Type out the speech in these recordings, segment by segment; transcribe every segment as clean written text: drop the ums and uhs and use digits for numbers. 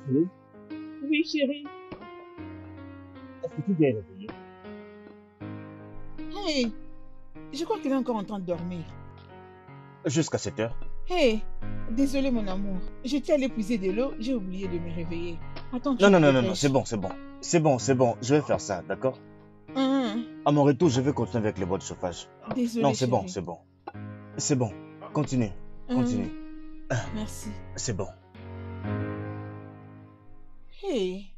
Oui. Oui, chérie. Est-ce que tu viens réveiller? Hey, je crois qu'il est encore en train de dormir. Jusqu'à 7 heures. Hey, désolé mon amour. J'étais allée puiser de l'eau, j'ai oublié de me réveiller. Attends, tu Non, non, me non, non, non, c'est dépêches. bon, c'est bon. C'est bon, c'est bon. Je vais faire ça, d'accord? Hum, À mon retour, je vais continuer avec les boîtes de chauffage. Non, Désolé, c'est bon, chérie. c'est bon. C'est bon. Continue. Continue. Merci. C'est bon. Hey.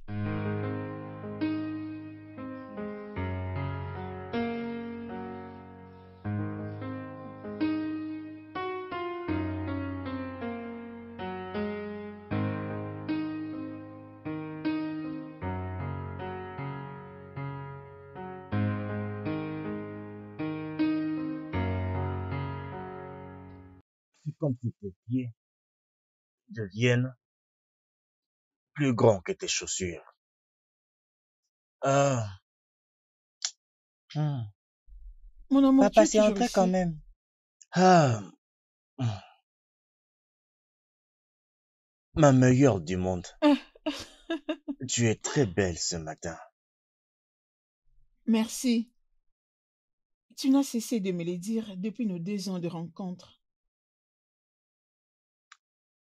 C'est comme si tes pieds deviennent plus grands que tes chaussures. Ah. Mon amour, tu Papa, es c'est toujours entré quand ici. même. Ah. Ma meilleure du monde. Tu es très belle ce matin. Merci. Tu n'as cessé de me le dire depuis nos 2 ans de rencontre.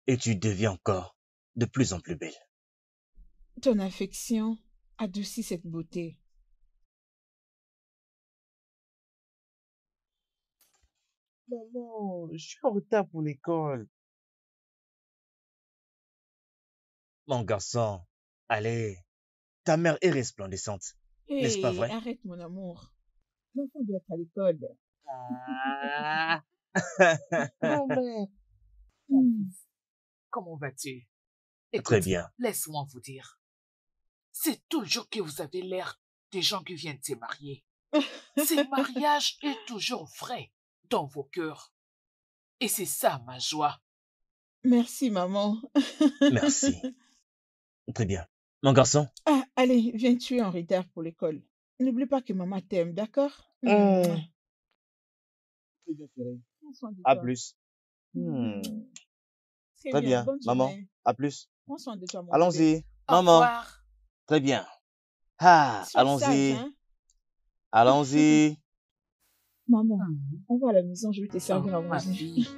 Et tu deviens encore de plus en plus belle. Ton affection adoucit cette beauté. Maman, je suis en retard pour l'école. Mon garçon, allez, ta mère est resplendissante, n'est-ce pas Hey, vrai? arrête mon amour. L'enfant doit être à l'école. Ah. Grand-mère. Mon Hmm. fils, comment vas-tu? Très Écoute, bien. laisse-moi vous dire. C'est toujours que vous avez l'air des gens qui viennent de se marier. Ce mariage est toujours vrai dans vos cœurs. Et c'est ça ma joie. Merci, maman. Merci. Très bien. Mon garçon? Ah, allez, viens, tu es en retard pour l'école. N'oublie pas que maman t'aime, d'accord? Mouah. Très bien, chérie. Prends soin de À toi. plus. Très Très bien, bien. bonne Maman, journée. à plus. Prends soin de toi, mon bébé. Allons-y. Au Maman. revoir. Très bien. Ah, Sois sage, allons-y. hein? Allons-y. Maman, Mhm. on va à la maison, je vais te Oh, servir à ma manger. fille.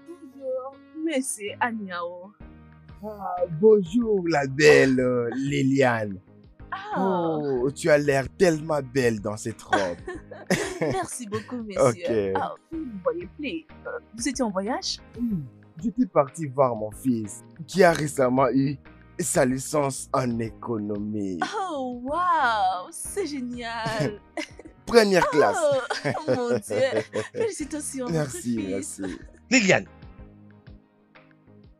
Bonjour, monsieur Aniao. Ah, bonjour la belle Liliane. Ah, Oh, tu as l'air tellement belle dans cette robe. merci beaucoup, monsieur. Ok. Ah, vous ne voyez plus. Vous étiez en voyage? J'étais parti voir mon fils qui a récemment eu sa licence en économie. Oh, waouh, c'est génial. Première classe. Oh, mon Dieu. Félicitations, votre Merci, fils. merci. Liliane,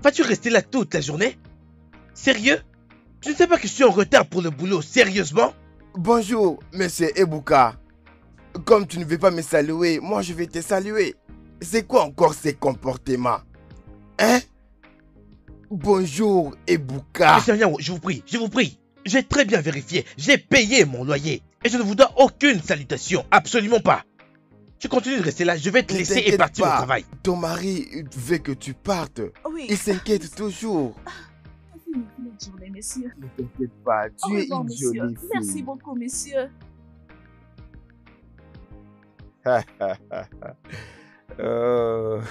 vas-tu rester là toute la journée? Sérieux? Tu ne sais pas que je suis en retard pour le boulot, sérieusement? Bonjour, monsieur Ebuka. Comme tu ne veux pas me saluer, moi je vais te saluer. C'est quoi encore ces comportements? Hein? Bonjour, Ebuka. Monsieur Nyao, je vous prie. J'ai très bien vérifié, j'ai payé mon loyer. Et je ne vous dois aucune salutation, absolument pas. Tu continues de rester là, je vais te Ne laisser et t'inquiète partir au pas. travail. Ton mari veut que tu partes. Oui. Il s'inquiète toujours. Passez une excellente journée, monsieur. Ne t'inquiète pas, Au tu es revoir, une monsieur. jolie fille. Merci beaucoup, monsieur. Euh,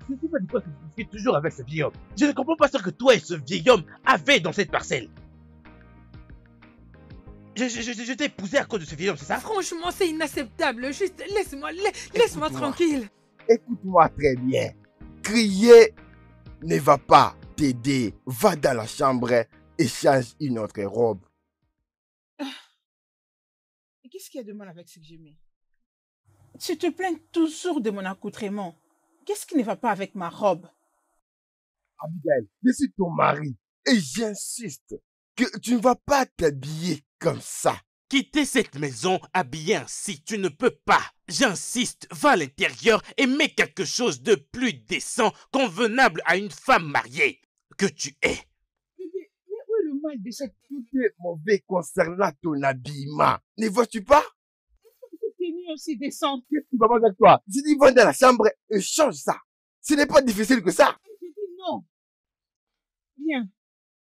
Je ne sais pas de quoi tu fais toujours avec ce vieil homme. Je ne comprends pas ce que toi et ce vieil homme avez dans cette parcelle. Je t'ai épousé à cause de ce vieil homme, c'est ça? Franchement, c'est inacceptable. Juste, laisse-moi Écoute-moi. tranquille. Écoute-moi très bien. Crier ne va pas t'aider. Va dans la chambre et change une autre robe. Et qu'est-ce qu'il y a de mal avec ce que j'ai mis? Tu te plains toujours de mon accoutrement. Qu'est-ce qui ne va pas avec ma robe? Abigail, je suis ton mari. Et j'insiste que tu ne vas pas t'habiller comme ça. Quitter cette maison habillée ainsi, tu ne peux pas. J'insiste, va à l'intérieur et mets quelque chose de plus décent, convenable à une femme mariée que tu es. Mais où est le mal de cette Tout est mauvais concernant ton habillement. Ne vois-tu pas? tenue aussi décente? Qu'est-ce qui va pas avec toi? Si tu vas dans la chambre et change ça. Ce n'est pas difficile que ça. Je dis non. Viens,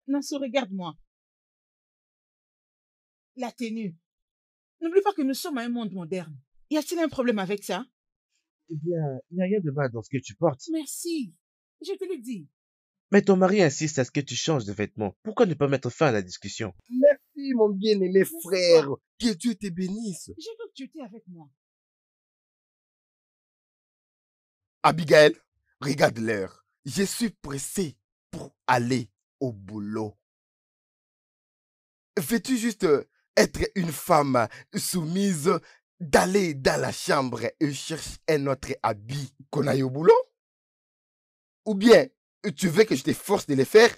Nassau, regarde-moi. La tenue. N'oublie pas que nous sommes à un monde moderne. Y a-t-il un problème avec ça? Eh bien, il n'y a rien de mal dans ce que tu portes. Merci. Je te le dis. Mais ton mari insiste à ce que tu changes de vêtements. Pourquoi ne pas mettre fin à la discussion? Merci, mon bien-aimé frère. Que Dieu te bénisse. Je veux que tu étais avec moi. Abigail, regarde l'heure. Je suis pressé pour aller au boulot. Veux-tu juste être une femme soumise, d'aller dans la chambre et chercher un autre habit qu'on aille au boulot? Ou bien, tu veux que je te force de le faire?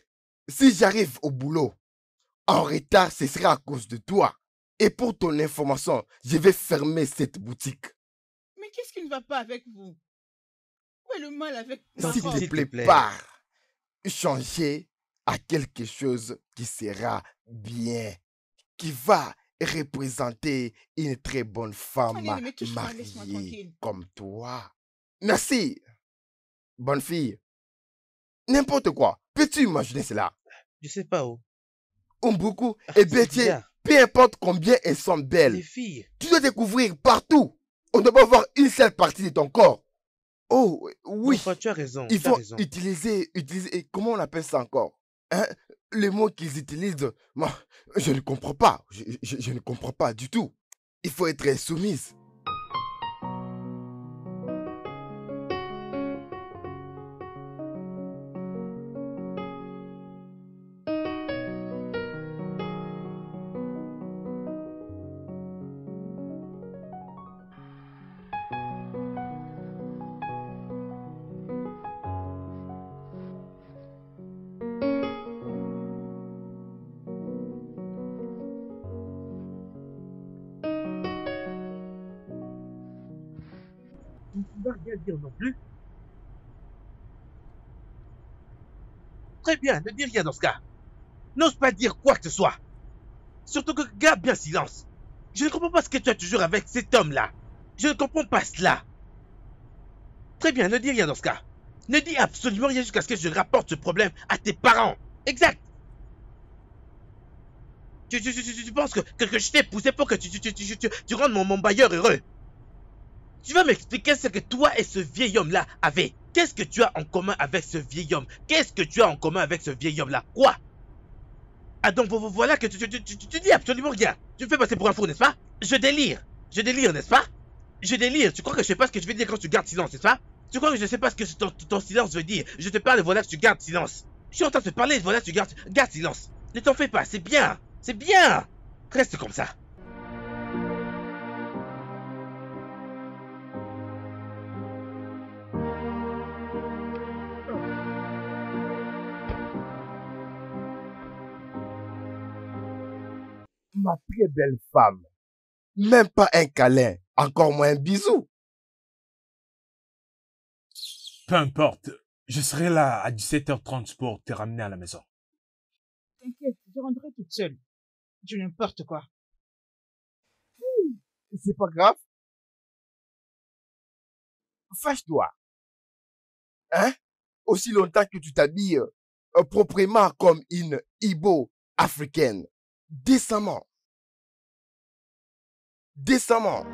Si j'arrive au boulot en retard, ce sera à cause de toi. Et pour ton information, je vais fermer cette boutique. Mais qu'est-ce qui ne va pas avec vous? Où est le mal avec Non, ma S'il robe? te plaît, pars. Changer à quelque chose qui sera bien, qui va représenter une très bonne femme Allez, mais touche-moi, laisse-moi mariée tranquille. comme toi. Merci, bonne fille. N'importe quoi. Peux-tu imaginer cela? Je sais pas où. Beaucoup Ah, et c'est bêtier, bizarre. peu importe combien elles sont Les belles. filles. Tu dois découvrir partout. On ne doit pas voir une seule partie de ton corps. Oh, oui. Enfin, tu as raison. Il tu as faut raison. utiliser, et comment on appelle ça encore? Hein? Les mots qu'ils utilisent, moi, je ne comprends pas. Je ne comprends pas du tout. Il faut être soumise. Tu ne vas rien dire non plus. Très bien, ne dis rien dans ce cas. N'ose pas dire quoi que ce soit. Surtout que garde bien silence. Je ne comprends pas ce que tu as toujours avec cet homme-là. Je ne comprends pas cela. Très bien, ne dis rien dans ce cas. Ne dis absolument rien jusqu'à ce que je rapporte ce problème à tes parents. Exact. Tu penses que je t'ai poussé pour que tu rendes mon bailleur heureux. Tu vas m'expliquer ce que toi et ce vieil homme-là avaient. Qu'est-ce que tu as en commun avec ce vieil homme? Qu'est-ce que tu as en commun avec ce vieil homme-là? Quoi? Ah donc voilà que tu dis absolument rien. Tu me fais passer pour un fou, n'est-ce pas? Je délire, n'est-ce pas? Je délire. Tu crois que je sais pas ce que je vais dire quand tu gardes silence, n'est-ce pas? Tu crois que je sais pas ce que ton silence veut dire? Je te parle, voilà que tu gardes silence. Je suis en train de te parler, voilà que tu gardes silence. Ne t'en fais pas, c'est bien. C'est bien. Reste comme ça. Ma très belle femme. Même pas un câlin, encore moins un bisou. Peu importe, je serai là à 17h30 pour te ramener à la maison. T'inquiète, je rentrerai toute seule. Du n'importe quoi. C'est pas grave. Fâche-toi. Hein? Aussi longtemps que tu t'habilles proprement comme une Igbo africaine. Décemment. Décemment.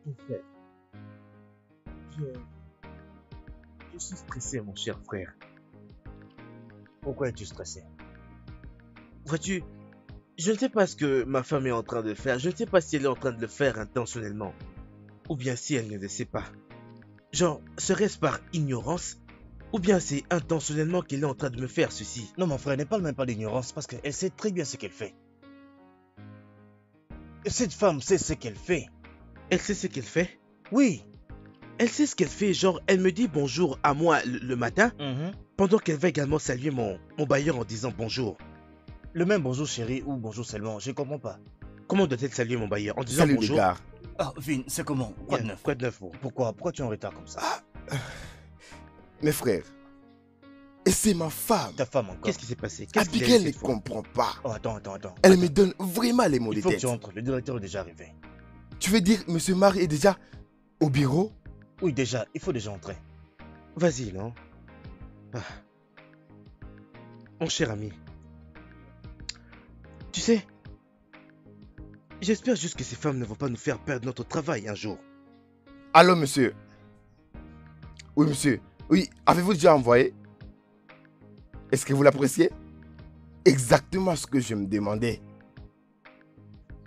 Mon frère, je suis stressé, mon cher frère. Pourquoi es-tu stressé? Vois-tu, je ne sais pas ce que ma femme est en train de faire. Je ne sais pas si elle est en train de le faire intentionnellement. Ou bien si elle ne le sait pas. Genre, serait-ce par ignorance? Ou bien c'est intentionnellement qu'elle est en train de me faire ceci? Non, mon frère, ne parle même pas d'ignorance parce qu'elle sait très bien ce qu'elle fait. Cette femme sait ce qu'elle fait. Elle sait ce qu'elle fait? Oui. Elle sait ce qu'elle fait, genre elle me dit bonjour à moi le matin, pendant qu'elle va également saluer mon bailleur en disant bonjour. Le même bonjour chérie ou bonjour seulement, je comprends pas. Comment doit-elle saluer mon bailleur en disant Salut les bonjour? gars. Oh, Vin, c'est comment? Quoi de neuf? Quoi de neuf, bro? Pourquoi tu es en retard comme ça? Mes frères, et c'est ma femme. Ta femme encore? Qu'est-ce qui s'est passé? Qu'est-ce qu'il a Abigail eu ne cette fois? comprend pas. Oh, attends. Elle me donne vraiment les mots de Il faut que tête. tu entres, le directeur est déjà arrivé. Tu veux dire, monsieur Mar est déjà au bureau? Oui, déjà, il faut déjà entrer. Vas-y, non? Mon cher ami, tu sais, j'espère juste que ces femmes ne vont pas nous faire perdre notre travail un jour. Allô, monsieur? Oui, monsieur. Oui, avez-vous déjà envoyé? Est-ce que vous l'appréciez? Exactement ce que je me demandais.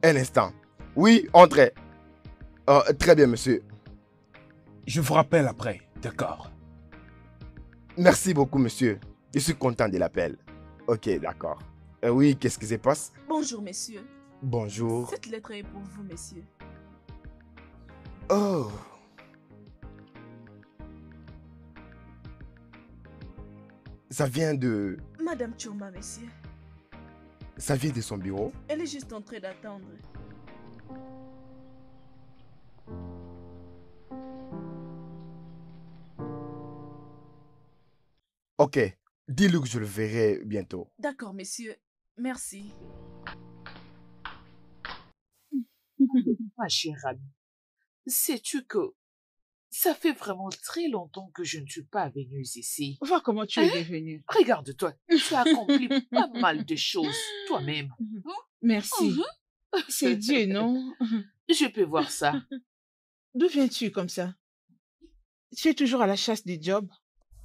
Un instant. Oui, entrez. Très bien, monsieur. Je vous rappelle après, d'accord? Merci beaucoup, monsieur. Je suis content de l'appel. Ok, d'accord. Oui, qu'est-ce qui se passe? Bonjour, messieurs. Bonjour. Cette lettre est pour vous, messieurs. Oh. Ça vient de... Madame Choma, messieurs. Ça vient de son bureau? Elle est juste en train d'attendre. Ok. Dis-lui que je le verrai bientôt. D'accord, messieurs. Merci. Ma chère amie, sais-tu que ça fait vraiment très longtemps que je ne suis pas venue ici. Vois comment tu es devenue. Regarde-toi, tu as accompli pas mal de choses toi-même. Merci. C'est Dieu, non? Je peux voir ça. D'où viens-tu comme ça? Tu es toujours à la chasse des jobs?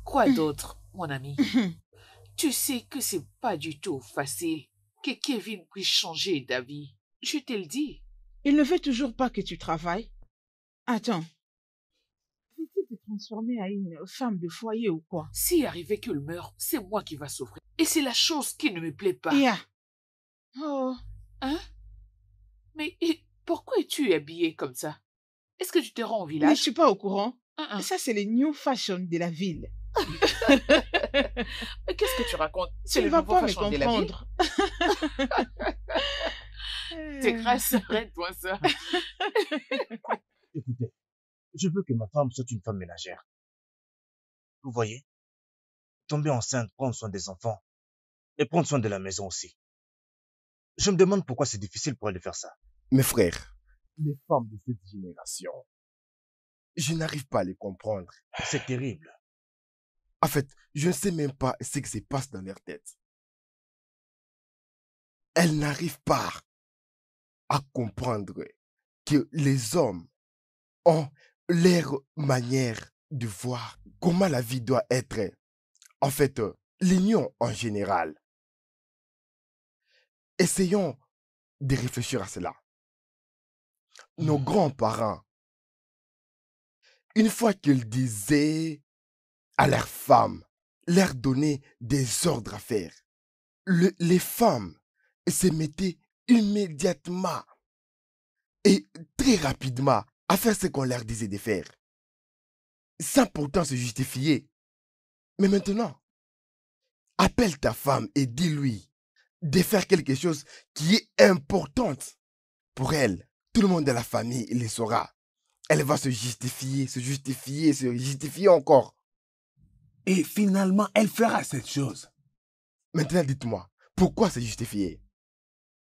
Quoi d'autre, mon ami? Tu sais que c'est pas du tout facile que Kevin puisse changer d'avis. Je te le dis. Il ne veut toujours pas que tu travailles. Attends. Veux-tu te transformer à une femme de foyer ou quoi? Si arrivait qu'il meurt, c'est moi qui va souffrir. Et c'est la chose qui ne me plaît pas. Yeah. Oh. Hein? Mais pourquoi es-tu habillée comme ça? Est-ce que tu te rends au Mais village? je suis pas au courant. Ça, c'est les new fashion de la ville. Qu'est-ce que tu racontes? Tu ne vas pas me comprendre. C'est grâce, arrête-toi ça. Écoutez, je veux que ma femme soit une femme ménagère. Vous voyez? Tomber enceinte, prendre soin des enfants et prendre soin de la maison aussi. Je me demande pourquoi c'est difficile pour elle de faire ça. Mes frères, les femmes de cette génération, je n'arrive pas à les comprendre. C'est terrible. En fait, je ne sais même pas ce qui se passe dans leur tête. Elles n'arrivent pas à comprendre que les hommes ont leur manière de voir comment la vie doit être. En fait, l'union en général. Essayons de réfléchir à cela. Nos grands-parents, une fois qu'ils disaient à leurs femmes, leur donner des ordres à faire, les femmes se mettaient immédiatement et très rapidement à faire ce qu'on leur disait de faire, sans pourtant se justifier. Mais maintenant, appelle ta femme et dis-lui de faire quelque chose qui est importante pour elle. Tout le monde de la famille le saura. Elle va se justifier encore. Et finalement, elle fera cette chose. Maintenant, dites-moi, pourquoi se justifier?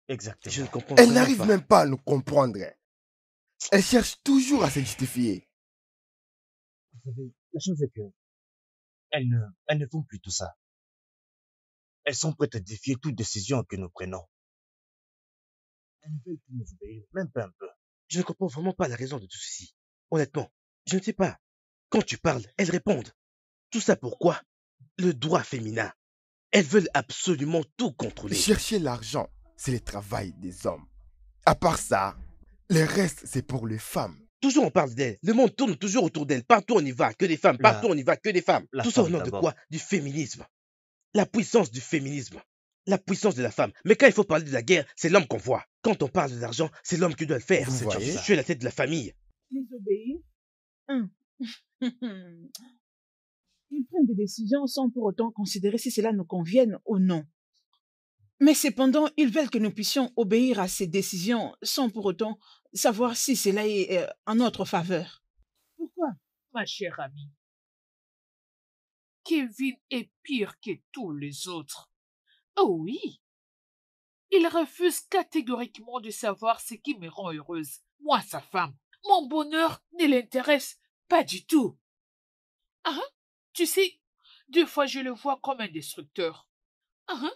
Exactement. Je ne comprends Elle vraiment n'arrive pas. même pas à nous comprendre. Elle cherche toujours à se justifier. Vous savez, la chose est que elles ne font plus tout ça. Elles sont prêtes à défier toute décision que nous prenons. Elles ne veulent plus nous obéir, même pas un peu. Je ne comprends vraiment pas la raison de tout ceci. Honnêtement, je ne sais pas. Quand tu parles, elles répondent. Tout ça pourquoi? Le droit féminin. Elles veulent absolument tout contrôler. Chercher l'argent, c'est le travail des hommes. À part ça, le reste, c'est pour les femmes. Toujours on parle d'elle. Le monde tourne toujours autour d'elle. Partout on y va, que des femmes. Partout on y va, que des femmes. La Tout ça au femme nom de d'abord. quoi? Du féminisme. La puissance du féminisme. La puissance de la femme. Mais quand il faut parler de la guerre, c'est l'homme qu'on voit. Quand on parle de l'argent, c'est l'homme qui doit le faire. Vous C'est voyez? je suis la tête de la famille. Les obéir. Ils prennent des décisions sans pour autant considérer si cela nous convienne ou non. Mais cependant, ils veulent que nous puissions obéir à ces décisions sans pour autant savoir si cela est en notre faveur. Pourquoi? Ma chère amie, Kevin est pire que tous les autres. Oh oui, il refuse catégoriquement de savoir ce qui me rend heureuse. Moi, sa femme, mon bonheur ne l'intéresse pas du tout. Ah, tu sais, des fois je le vois comme un destructeur. Ah,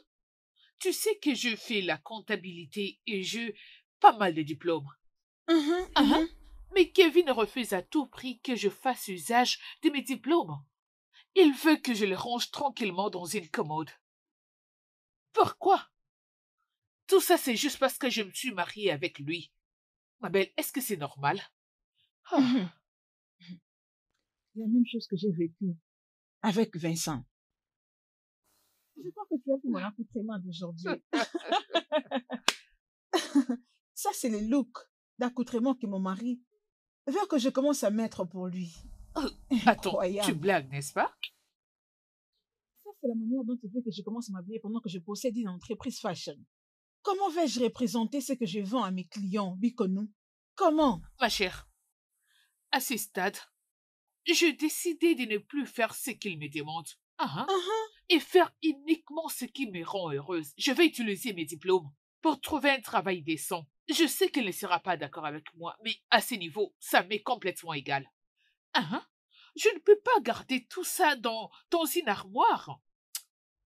tu sais que je fais la comptabilité et j'ai pas mal de diplômes. Ah, mais Kevin refuse à tout prix que je fasse usage de mes diplômes. Il veut que je les range tranquillement dans une commode. Pourquoi? Tout ça, c'est juste parce que je me suis mariée avec lui. Ma belle, est-ce que c'est normal? Ah, La même chose que j'ai vécue avec Vincent. Je crois que tu as vu mon accoutrement d'aujourd'hui. Ça, c'est le look d'accoutrement que mon mari veut que je commence à mettre pour lui. attends, tu Incroyable. blagues, n'est-ce pas? Ça, c'est la manière dont il veut que je commence à m'habiller pendant que je possède une entreprise fashion. Comment vais-je représenter ce que je vends à mes clients, Bikonou? Comment? Ma chère, à ce stade, j'ai décidé de ne plus faire ce qu'il me demande. Ah, et faire uniquement ce qui me rend heureuse. Je vais utiliser mes diplômes pour trouver un travail décent. Je sais qu'il ne sera pas d'accord avec moi, mais à ce niveau, ça m'est complètement égal. Ah, je ne peux pas garder tout ça dans une armoire.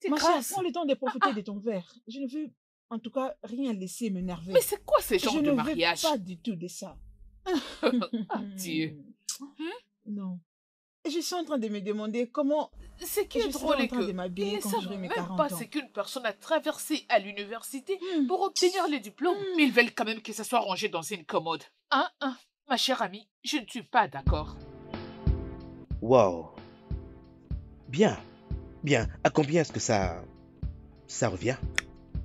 C'est Ma chère, grâce. prends le temps de profiter de ton verre. Je ne veux, en tout cas, rien laisser m'énerver. Mais c'est quoi ce genre Je de ne veux mariage? pas du tout de ça. Ah, Dieu. Non. Je suis en train de me demander comment Ce qui je est serai drôle en est train de que m'habiller ils ne quand savent j'aurai mes même 40 pas ans. ce qu'une personne a traversé à l'université pour obtenir le diplôme. Hmm. Mais ils veulent quand même que ça soit rangé dans une commode. Ma chère amie, je ne suis pas d'accord. Waouh. Bien. Bien. À combien est-ce que ça revient?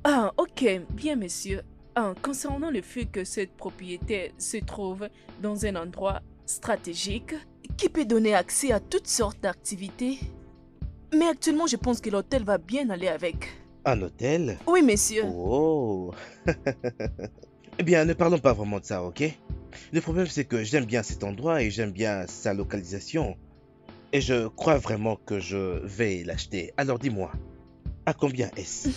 Ah, ok, bien, monsieur. Concernant le fait que cette propriété se trouve dans un endroit stratégique qui peut donner accès à toutes sortes d'activités, mais actuellement, je pense que l'hôtel va bien aller avec. Un hôtel? Oui, monsieur. Oh. Eh bien, ne parlons pas vraiment de ça, ok? Le problème, c'est que j'aime bien cet endroit et j'aime bien sa localisation. Et je crois vraiment que je vais l'acheter. Alors dis-moi, à combien est-ce?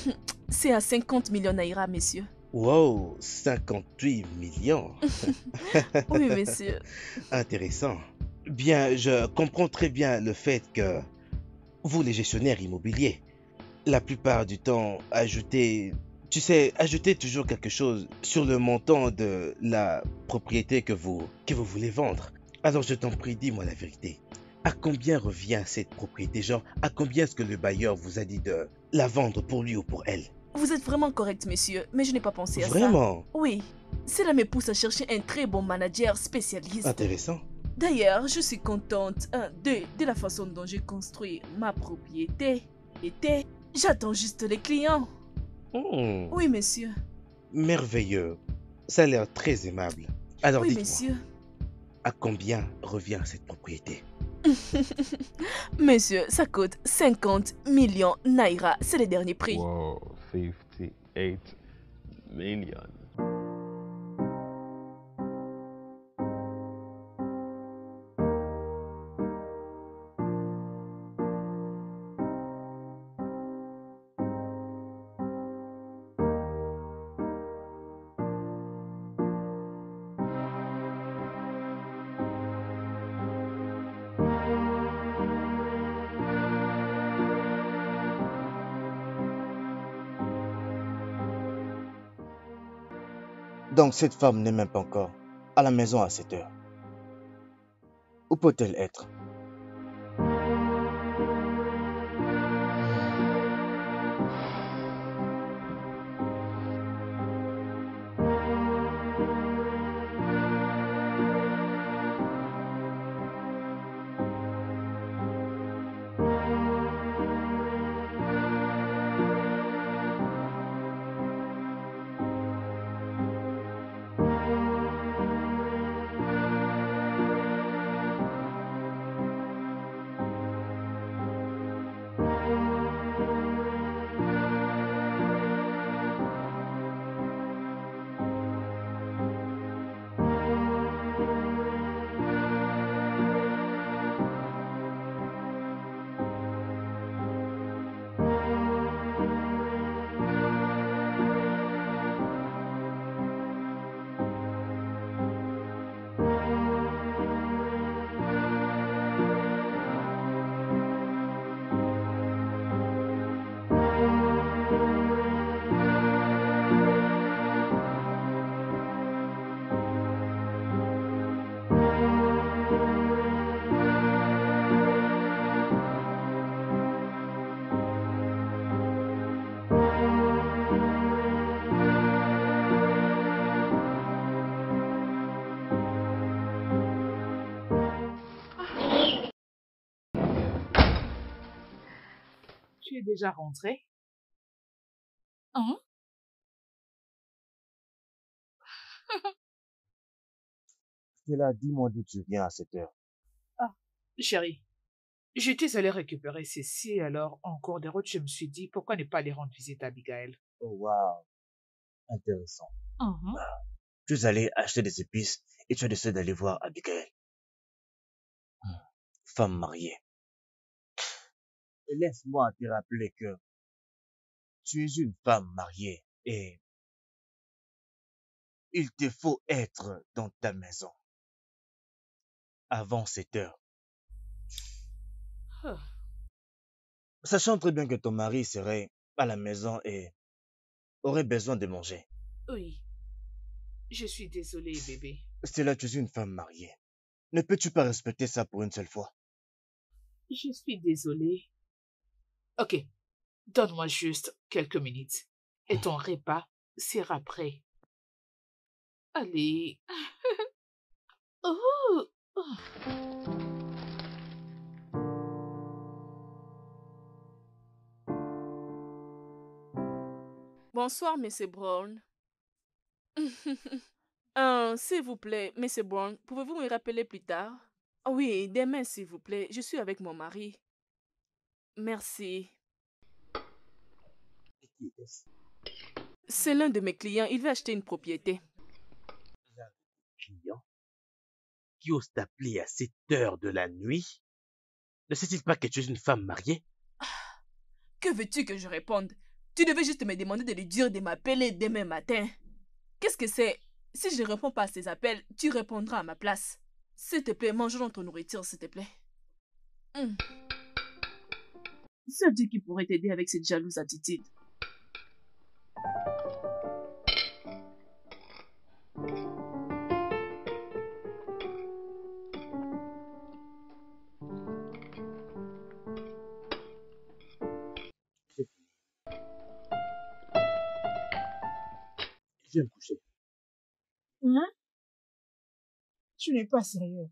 C'est à 50 millions naira, monsieur. Wow, 58 millions. Oui, monsieur. Intéressant. Bien, je comprends très bien le fait que vous, les gestionnaires immobiliers, la plupart du temps, ajoutez toujours quelque chose sur le montant de la propriété que vous voulez vendre. Alors je t'en prie, dis-moi la vérité. À combien revient cette propriété? Genre, à combien est-ce que le bailleur vous a dit de la vendre pour lui ou pour elle? Vous êtes vraiment correct, monsieur, mais je n'ai pas pensé à ça. Vraiment? Oui. Cela me pousse à chercher un très bon manager spécialiste. Intéressant. D'ailleurs, je suis contente de la façon dont j'ai construit ma propriété. J'attends juste les clients. Hmm, Oui, monsieur. merveilleux. Ça a l'air très aimable. Alors Oui, dites-moi, monsieur. à combien revient cette propriété? Monsieur, ça coûte 50 millions naira. C'est le dernier prix. Whoa, 58 million. Donc cette femme n'est même pas encore à la maison à cette heure. Où peut-elle être? tu es déjà rentré? Hein? Stella, dis-moi d'où tu viens à cette heure. Ah, chérie, j'étais allée récupérer Cécile, alors en cours de route, je me suis dit, pourquoi ne pas aller rendre visite à Abigail? Oh, waouh, intéressant. Mhm. Tu es allé acheter des épices et tu as décidé d'aller voir Abigail. Femme mariée. Et laisse-moi te rappeler que tu es une femme mariée et il te faut être dans ta maison avant 7 heures. Ah, Sachant très bien que ton mari serait à la maison et aurait besoin de manger. oui, je suis désolée, bébé. Stella, tu es une femme mariée. Ne peux-tu pas respecter ça pour une seule fois? Je suis désolée. Ok, donne-moi juste quelques minutes. Et ton repas sera prêt. Allez. Oh, oh. Bonsoir, Monsieur Brown. S'il vous plaît, Monsieur Brown, pouvez-vous me rappeler plus tard? Ah oui, demain, s'il vous plaît. Je suis avec mon mari. Merci. C'est l'un de mes clients. Il veut acheter une propriété. Client qui ose t'appeler à cette heure de la nuit? Ne sait-il pas que tu es une femme mariée? Que veux-tu que je réponde? Tu devais juste me demander de lui dire de m'appeler demain matin. Qu'est-ce que c'est? Si je ne réponds pas à ses appels, tu répondras à ma place. S'il te plaît, mange notre nourriture, s'il te plaît. C'est Dieu qui pourrait t'aider avec cette jalouse attitude. Je vais me coucher. Hein? Tu n'es pas sérieux.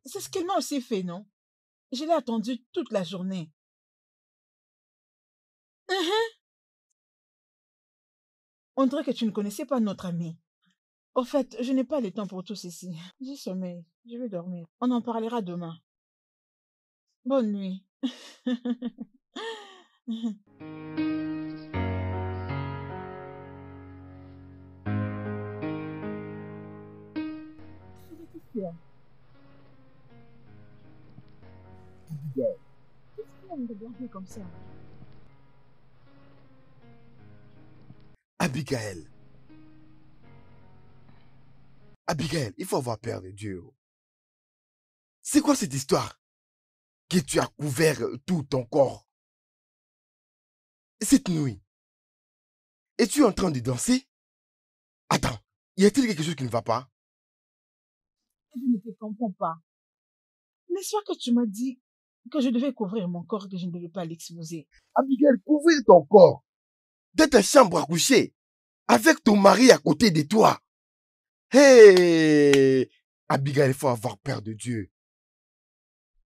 C'est ce qu'elle m'a aussi fait, non? Je l'ai attendu toute la journée. On dirait que tu ne connaissais pas notre ami. Au fait, je n'ai pas le temps pour tout ceci. J'ai sommeil. Je vais dormir. On en parlera demain. Bonne nuit. Qu'est-ce qu'il va me regarder comme ça? Abigail. Abigail, il faut avoir peur de Dieu. C'est quoi cette histoire que tu as couvert tout ton corps cette nuit? Es-tu en train de danser? Attends, y a-t-il quelque chose qui ne va pas? Je ne te comprends pas. N'est-ce pas que tu m'as dit que je devais couvrir mon corps et que je ne devais pas l'exposer? Abigail, couvrir ton corps dans ta chambre à coucher avec ton mari à côté de toi. Hey! Abigail, il faut avoir peur de Dieu.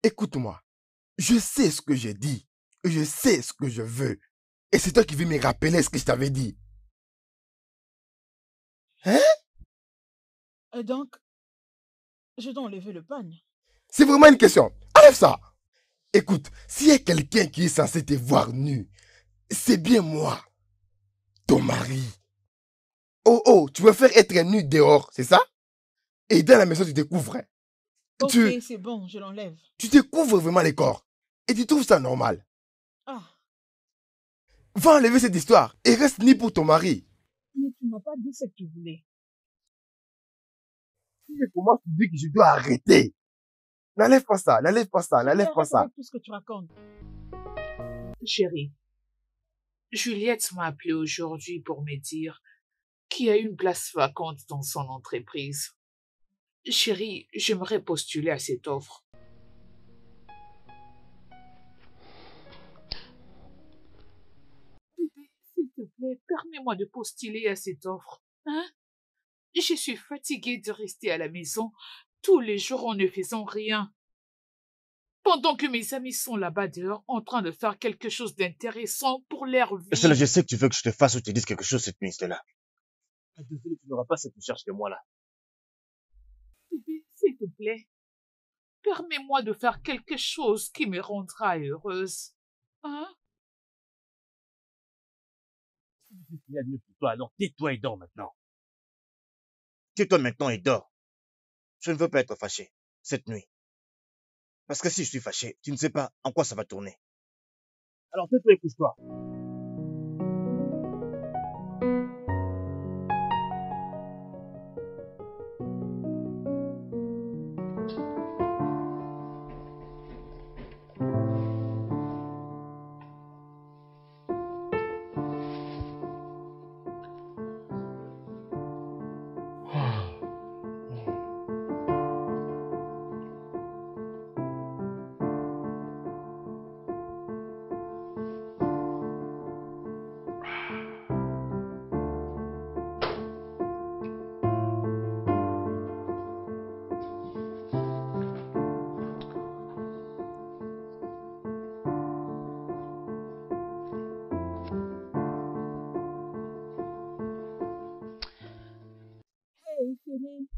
Écoute-moi, je sais ce que j'ai dit, et je sais ce que je veux. Et c'est toi qui veux me rappeler ce que je t'avais dit. Hein? Et donc, je dois enlever le pagne. C'est vraiment une question. Enlève ça. Écoute, s'il y a quelqu'un qui est censé te voir nu, c'est bien moi, ton mari. Oh, tu veux faire être nu dehors, c'est ça? Et dans la maison, tu te couvres. Ok, c'est bon, je l'enlève. Tu te couvres vraiment les corps. Et tu trouves ça normal. Ah. Va enlever cette histoire et reste nu pour ton mari. Mais tu m'as pas dit ce que tu voulais. Si je commence, tu dis que je dois arrêter. N'enlève pas ça, n'enlève pas ça, n'enlève pas ça. Tout ce que tu racontes. Chérie, Juliette m'a appelé aujourd'hui pour me dire qu'il y a une place vacante dans son entreprise. Chérie, j'aimerais postuler à cette offre. Bébé, s'il te plaît, permets-moi de postuler à cette offre. Hein? Je suis fatiguée de rester à la maison tous les jours en ne faisant rien. Pendant que mes amis sont là-bas dehors en train de faire quelque chose d'intéressant pour leur Cela, je vie. sais que tu veux que je te fasse ou te dise quelque chose cette nuit, Stella. Désolé, tu n'auras pas cette recherche de moi là. Bébé, s'il te plaît, permets-moi de faire quelque chose qui me rendra heureuse. Hein? Il y a mieux pour toi, alors tais-toi et dors maintenant. Tais-toi maintenant et dors. Je ne veux pas être fâché cette nuit. Parce que si je suis fâché, tu ne sais pas en quoi ça va tourner. Alors tais-toi et couche-toi. Hey, chérie,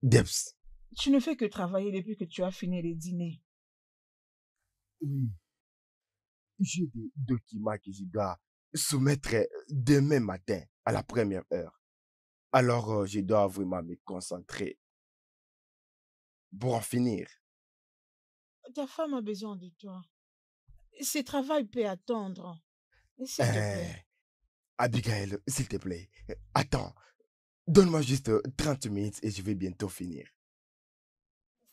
Debs, tu ne fais que travailler depuis que tu as fini le dîner. oui, j'ai des documents que je dois soumettre demain matin à la première heure. Alors, je dois vraiment me concentrer pour en finir. Ta femme a besoin de toi. Ce travail peut attendre. S'il te plaît. Abigail, s'il te plaît, attends, donne-moi juste 30 minutes et je vais bientôt finir.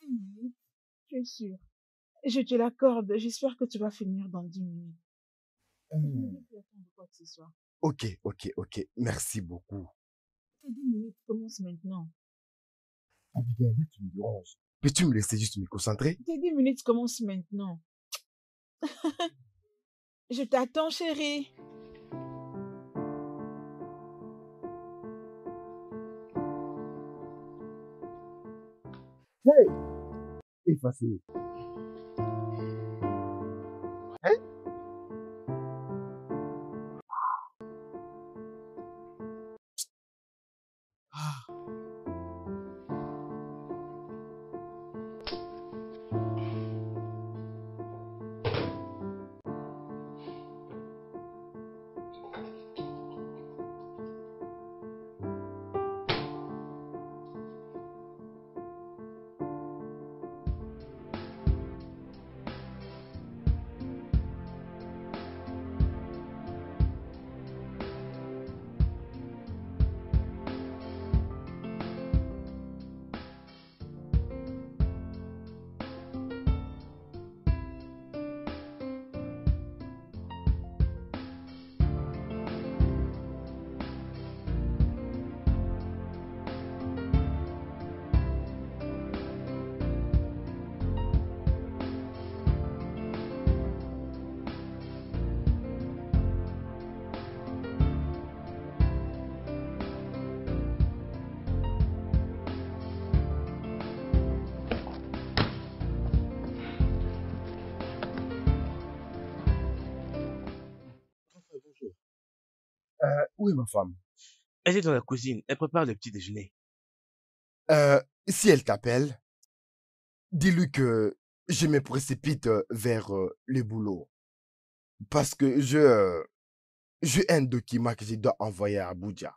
10 minutes, tu es sûr. Je te l'accorde. J'espère que tu vas finir dans 10 minutes. Je ne veux plus attendre quoi que ce soit. Ok, merci beaucoup. Tes 10 minutes commencent maintenant. Abigail, là, tu me déranges. Peux-tu me laisser juste me concentrer? Tes 10 minutes commencent maintenant. Je t'attends, chérie. Hey! Effacé. Hein? Bonjour. Où est ma femme? Elle est dans la cuisine. Elle prépare le petit déjeuner. Si elle t'appelle, dis-lui que je me précipite vers le boulot. Parce que j'ai un document que je dois envoyer à Abuja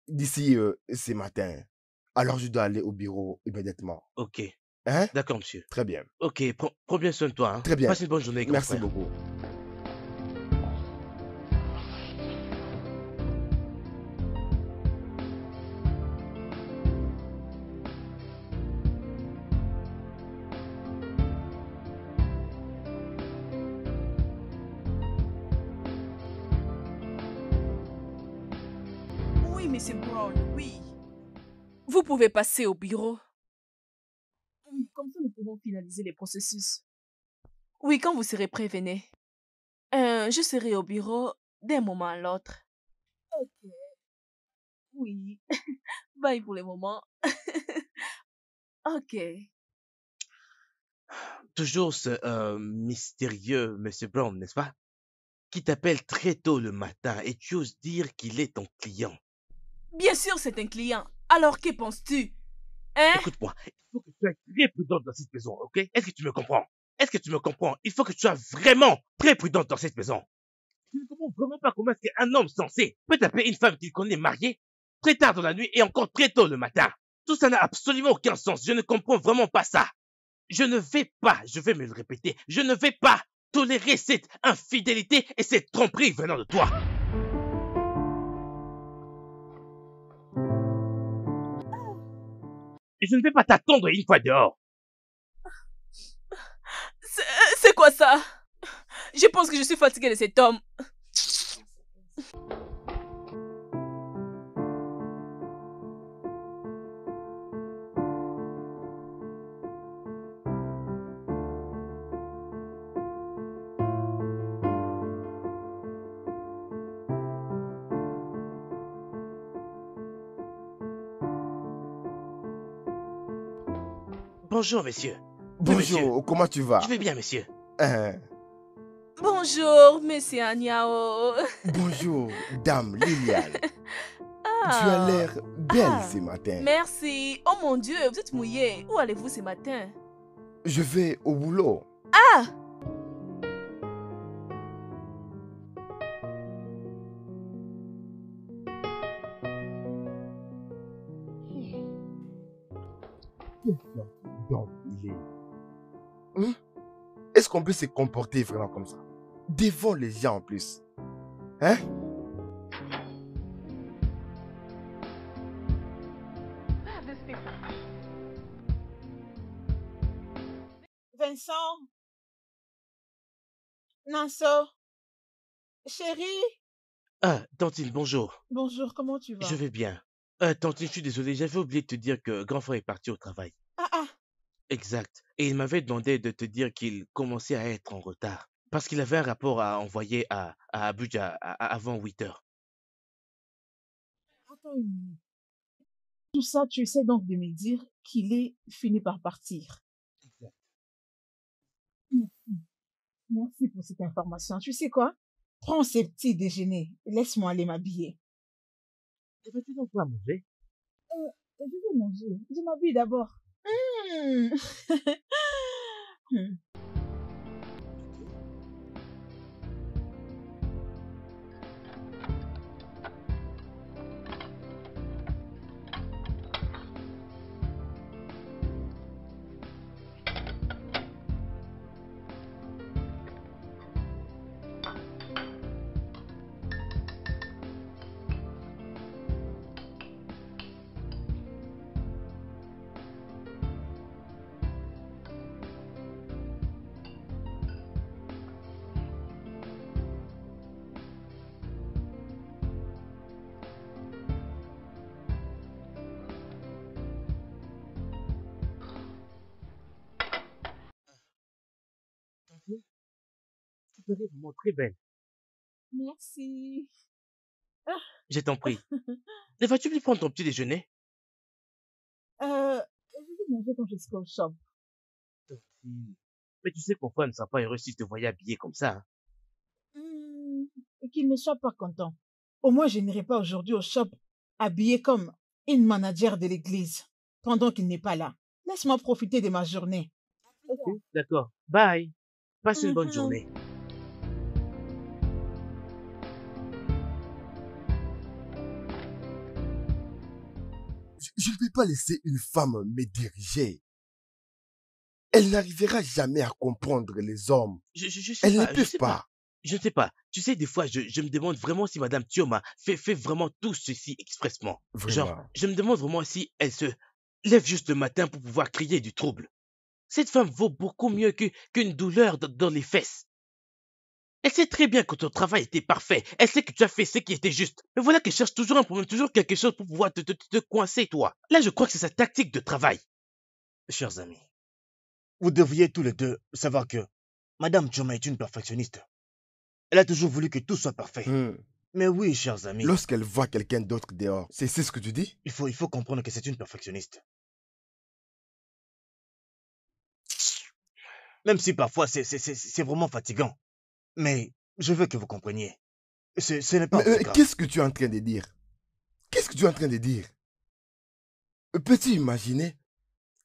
d'ici ce matin. Alors je dois aller au bureau immédiatement. Ok. Hein? D'accord, monsieur. Très bien. Ok, prends bien soin de toi. Hein. Très bien. Passe une bonne journée, grand Merci frère. beaucoup. Oui, Monsieur Brown, oui. Vous pouvez passer au bureau. Oui, comme ça nous pouvons finaliser les processus. Oui, quand vous serez prêt, venez. Je serai au bureau d'un moment à l'autre. Ok. Oui. Bye pour le moment. Ok. toujours ce mystérieux Monsieur Brown, n'est-ce pas? Qui t'appelle très tôt le matin et tu oses dire qu'il est ton client. Bien sûr, c'est un client. Alors, que penses-tu? Hein? Écoute-moi, il faut que tu sois très prudente dans cette maison, ok? Est-ce que tu me comprends? Est-ce que tu me comprends? Il faut que tu sois vraiment très prudente dans cette maison. Je ne comprends vraiment pas comment est-ce qu'un homme sensé peut taper une femme qu'il connaît mariée très tard dans la nuit et encore très tôt le matin. Tout ça n'a absolument aucun sens. Je ne comprends vraiment pas ça. Je ne vais pas, je vais me le répéter, je ne vais pas tolérer cette infidélité et cette tromperie venant de toi. Et je ne vais pas t'attendre une fois dehors. C'est quoi ça? Je pense que je suis fatiguée de cet homme. Bonjour, messieurs. Bonjour, monsieur. comment tu vas? Je vais bien, monsieur. Bonjour, monsieur Agnao. Bonjour, dame Liliane. Tu as l'air belle ce matin. Merci. Oh mon Dieu, vous êtes mouillé. Où allez-vous ce matin? Je vais au boulot. Ah! Donc, il est... Hein? Est-ce qu'on peut se comporter vraiment comme ça? Devant les gens en plus. Hein? Vincent, Nanso, chérie. Ah, Tantine, bonjour. Bonjour, comment tu vas? Je vais bien. Tantine, je suis désolé, j'avais oublié de te dire que grand frère est parti au travail. Ah. Exact. Et il m'avait demandé de te dire qu'il commençait à être en retard. Parce qu'il avait un rapport à envoyer à Abuja avant 8 heures. Attends une minute. Tout ça, tu essaies donc de me dire qu'il est fini par partir. Exact. Merci pour cette information. Tu sais quoi? Prends ces petits déjeuners. Laisse-moi aller m'habiller. Et vas-tu donc pas manger? Je vais manger. Je m'habille d'abord. Tu parais vraiment très belle. Merci. Je t'en prie. Et vas-tu lui prendre ton petit déjeuner? Je vais manger quand je serai au shop. Tantine. Mais tu sais qu'on ne sera pas heureux s'il te voyait habillé comme ça. Et qu'il ne soit pas content. Au moins, je n'irai pas aujourd'hui au shop habillée comme une manager de l'église pendant qu'il n'est pas là. Laisse-moi profiter de ma journée. Ok, d'accord. Bye. Passe une bonne journée. Je ne vais pas laisser une femme me diriger. Elle n'arrivera jamais à comprendre les hommes. Je sais Elle pas, ne peut pas. Je ne sais pas. Tu sais, des fois, je me demande vraiment si Madame Thioma fait vraiment tout ceci expressement. Vraiment. Genre, je me demande vraiment si elle se lève juste le matin pour pouvoir crier du trouble. Cette femme vaut beaucoup mieux qu'une douleur dans les fesses. Elle sait très bien que ton travail était parfait. Elle sait que tu as fait ce qui était juste. Mais voilà qu'elle cherche toujours un problème, toujours quelque chose pour pouvoir te coincer, toi. Là, je crois que c'est sa tactique de travail. Chers amis, vous devriez tous les deux savoir que Madame Thioma est une perfectionniste. Elle a toujours voulu que tout soit parfait. Mais oui, chers amis. Lorsqu'elle voit quelqu'un d'autre dehors, c'est ce que tu dis? Il faut comprendre que c'est une perfectionniste. Même si parfois c'est vraiment fatigant. Mais je veux que vous compreniez. Ce n'est pas Mais aussi grave. qu'est-ce que tu es en train de dire? Qu'est-ce que tu es en train de dire? Peux-tu imaginer?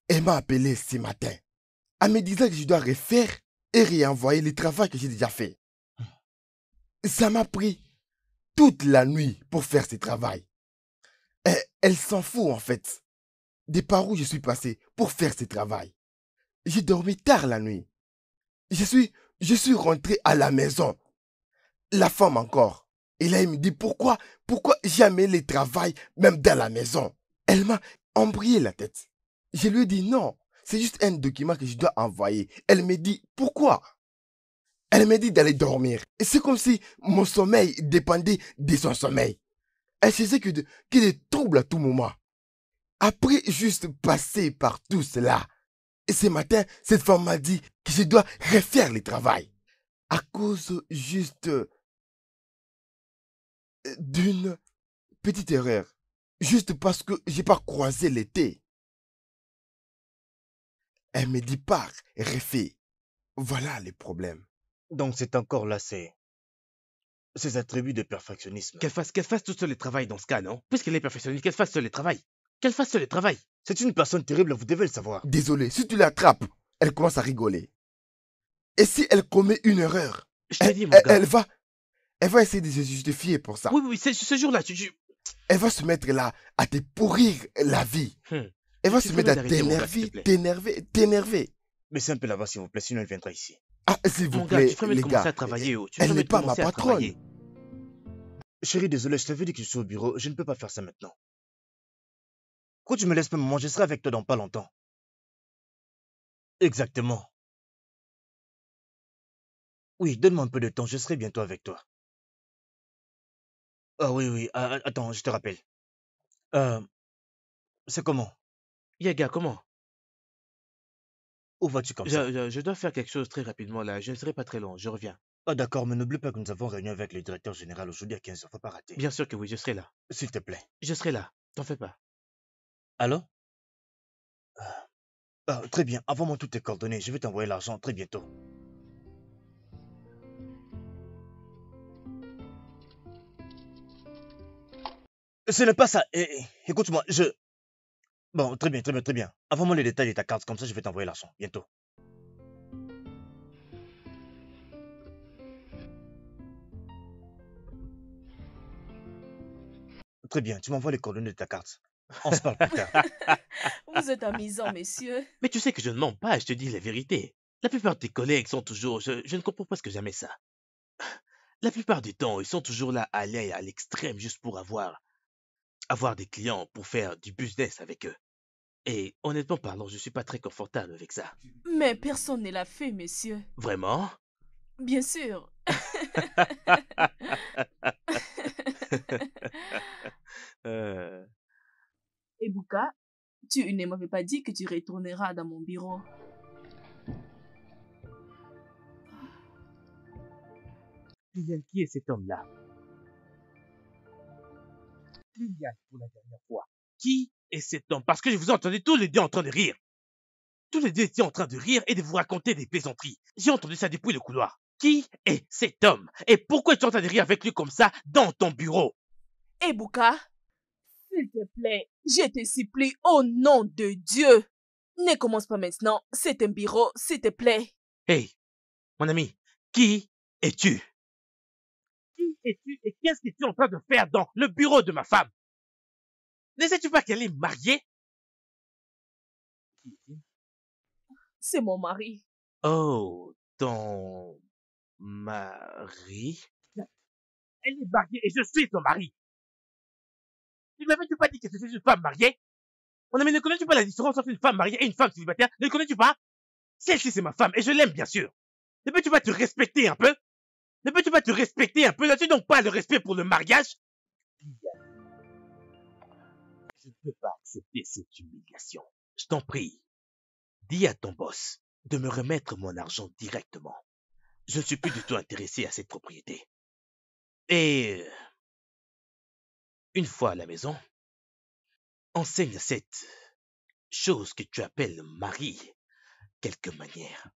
Elle m'a appelé ce matin en me disant que je dois refaire et réenvoyer le travail que j'ai déjà fait. Ça m'a pris toute la nuit pour faire ce travail. Elle s'en fout en fait de par où je suis passé pour faire ce travail. J'ai dormi tard la nuit. Je suis rentré à la maison. La femme encore. Et là, elle me dit pourquoi jamais le travail même dans la maison. Elle m'a embrayé la tête. Je lui ai dit non, c'est juste un document que je dois envoyer. Elle me dit pourquoi? Elle me dit d'aller dormir. Et c'est comme si mon sommeil dépendait de son sommeil. Elle faisait que des troubles à tout moment. Après juste passer par tout cela, et ce matin, cette femme m'a dit que je dois refaire le travail. À cause juste d'une petite erreur. Juste parce que j'ai pas croisé l'été. Elle me dit pas, refais. Voilà le problème. Donc c'est encore là ces attributs de perfectionnisme. Qu'elle fasse tout seul le travail dans ce cas, non? Puisqu'elle est perfectionniste, qu'elle fasse seul le travail. Qu'elle fasse seul le travail. C'est une personne terrible, vous devez le savoir. Désolé, si tu l'attrapes, elle commence à rigoler. Et si elle commet une erreur, Je te dis, mon gars. elle va essayer de se justifier pour ça. Oui, c'est ce jour-là, Elle va se mettre là à te pourrir la vie. Elle va se mettre à t'énerver. Laissez un peu là-bas, s'il vous plaît, sinon elle viendra ici. Ah, s'il vous Mon gars, plaît, tu ferais mieux les de commencer gars, à travailler. elle n'est pas ma patronne. Chérie, désolé, je t'avais dit que je suis au bureau. Je ne peux pas faire ça maintenant. Quand tu me laisses pas maman, je serai avec toi dans pas longtemps. Exactement. Oui, donne-moi un peu de temps, je serai bientôt avec toi. Ah oui, attends, je te rappelle. C'est comment? Yaga, comment? Où vas-tu comme ça? Je dois faire quelque chose très rapidement là. Je ne serai pas très long. Je reviens. Ah d'accord, mais n'oublie pas que nous avons réunion avec le directeur général aujourd'hui à 15h. Faut pas rater. Bien sûr que oui, je serai là. S'il te plaît. Je serai là. T'en fais pas. Allô? Très bien, envoie-moi toutes tes coordonnées. Je vais t'envoyer l'argent très bientôt. Ce n'est pas ça. Écoute-moi, Bon, très bien. Envoie-moi les détails de ta carte, comme ça je vais t'envoyer l'argent, bientôt. Très bien, tu m'envoies les coordonnées de ta carte. On se parle plus tard. Vous êtes amusant, messieurs. Mais tu sais que je ne mens pas, je te dis la vérité. La plupart de tes collègues sont toujours... Je ne comprends presque jamais ça. La plupart du temps, ils sont toujours là à aller à l'extrême juste pour avoir des clients, pour faire du business avec eux. Et honnêtement parlant, je suis pas très confortable avec ça. Mais personne ne l'a fait, messieurs. Vraiment? Bien sûr. Ebuka, tu ne m'avais pas dit que tu retourneras dans mon bureau. Liliane, qui est cet homme-là? Liliane, pour la dernière fois. Qui est cet homme? Parce que je vous ai entendu tous les deux en train de rire. Tous les deux étaient en train de rire et de vous raconter des plaisanteries. J'ai entendu ça depuis le couloir. Qui est cet homme? Et pourquoi tu es en train de rire avec lui comme ça dans ton bureau? Ebuka, s'il te plaît, je te supplie au nom de Dieu. Ne commence pas maintenant. C'est un bureau, s'il te plaît. Hey, mon ami, qui es-tu? Qui es-tu et qu'est-ce que tu es en train de faire dans le bureau de ma femme? Ne sais-tu pas qu'elle est mariée? C'est mon mari. Oh, ton mari? Elle est mariée et je suis son mari. Ne m'avais-tu pas dit que c'était une femme mariée? Mon ami, ne connais-tu pas la différence entre une femme mariée et une femme célibataire? Ne connais-tu pas? Celle-ci, c'est ma femme et je l'aime, bien sûr. Ne peux-tu pas te respecter un peu? Ne peux-tu pas te respecter un peu? N'as-tu donc pas le respect pour le mariage? Je ne peux pas accepter cette humiliation. Je t'en prie, dis à ton boss de me remettre mon argent directement. Je ne suis plus du tout intéressé à cette propriété. Et une fois à la maison, enseigne à cette chose que tu appelles mari quelque manière.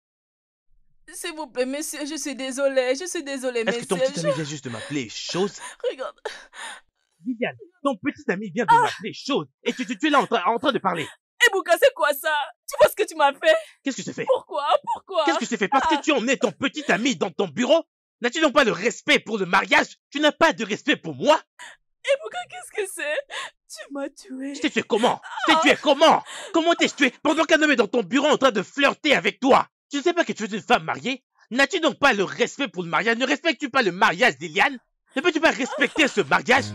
S'il vous plaît, monsieur, je suis désolée, Est-ce que ton monsieur. petit ami vient juste de m'appeler chose? Regarde. Viviane, ton petit ami vient de m'appeler chose. Et tu es là en train de parler. Ebouka, c'est quoi ça? Tu vois ce que tu m'as fait? Qu'est-ce que je t'ai fait? Pourquoi? Qu'est-ce que je t'ai fait? Parce que tu as emmené ton petit ami dans ton bureau? N'as-tu donc pas le respect pour le mariage? Tu n'as pas de respect pour moi? Ebouka, qu'est-ce que c'est? Tu m'as tué. Je t'ai tué comment? Je t'ai tué comment? Comment t'ai-je tué pendant qu'un homme est dans ton bureau en train de flirter avec toi? Tu ne sais pas que tu es une femme mariée? N'as-tu donc pas le respect pour le mariage? Ne respectes-tu pas le mariage d'Eliane? Ne peux-tu pas respecter ce mariage?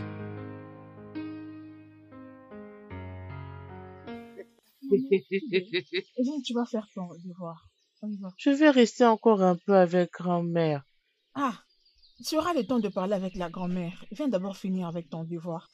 Viens, tu vas faire ton devoir. On y va. Je vais rester encore un peu avec grand-mère. Ah, tu auras le temps de parler avec la grand-mère. Viens d'abord finir avec ton devoir.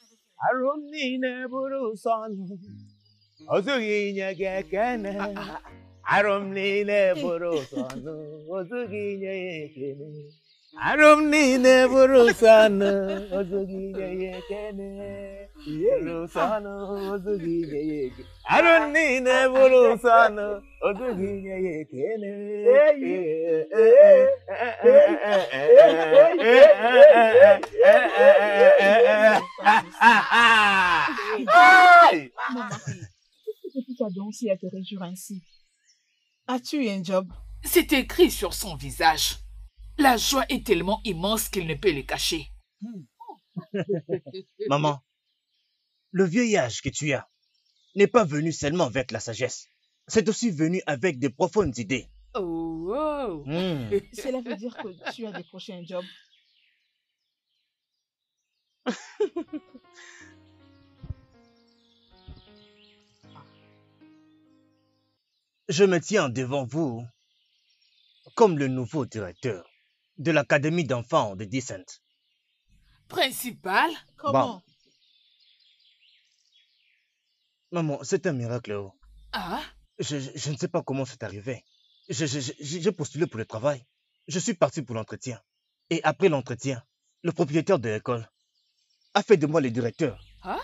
Maman, qu'est-ce que tu as dansé à te réjouir ainsi? As-tu eu un job? C'est écrit sur son visage. La joie est tellement immense qu'il ne peut le cacher. Maman, le vieillage que tu as n'est pas venu seulement avec la sagesse. C'est aussi venu avec de profondes idées. Oh, oh. Cela veut dire que tu as décroché un job. Je me tiens devant vous comme le nouveau directeur de l'académie d'enfants de Decent. Principal? Comment? Maman, c'est un miracle. Oh. Ah? Je ne sais pas comment c'est arrivé. J'ai postulé pour le travail. Je suis parti pour l'entretien. Et après l'entretien, le propriétaire de l'école a fait de moi le directeur. Ah?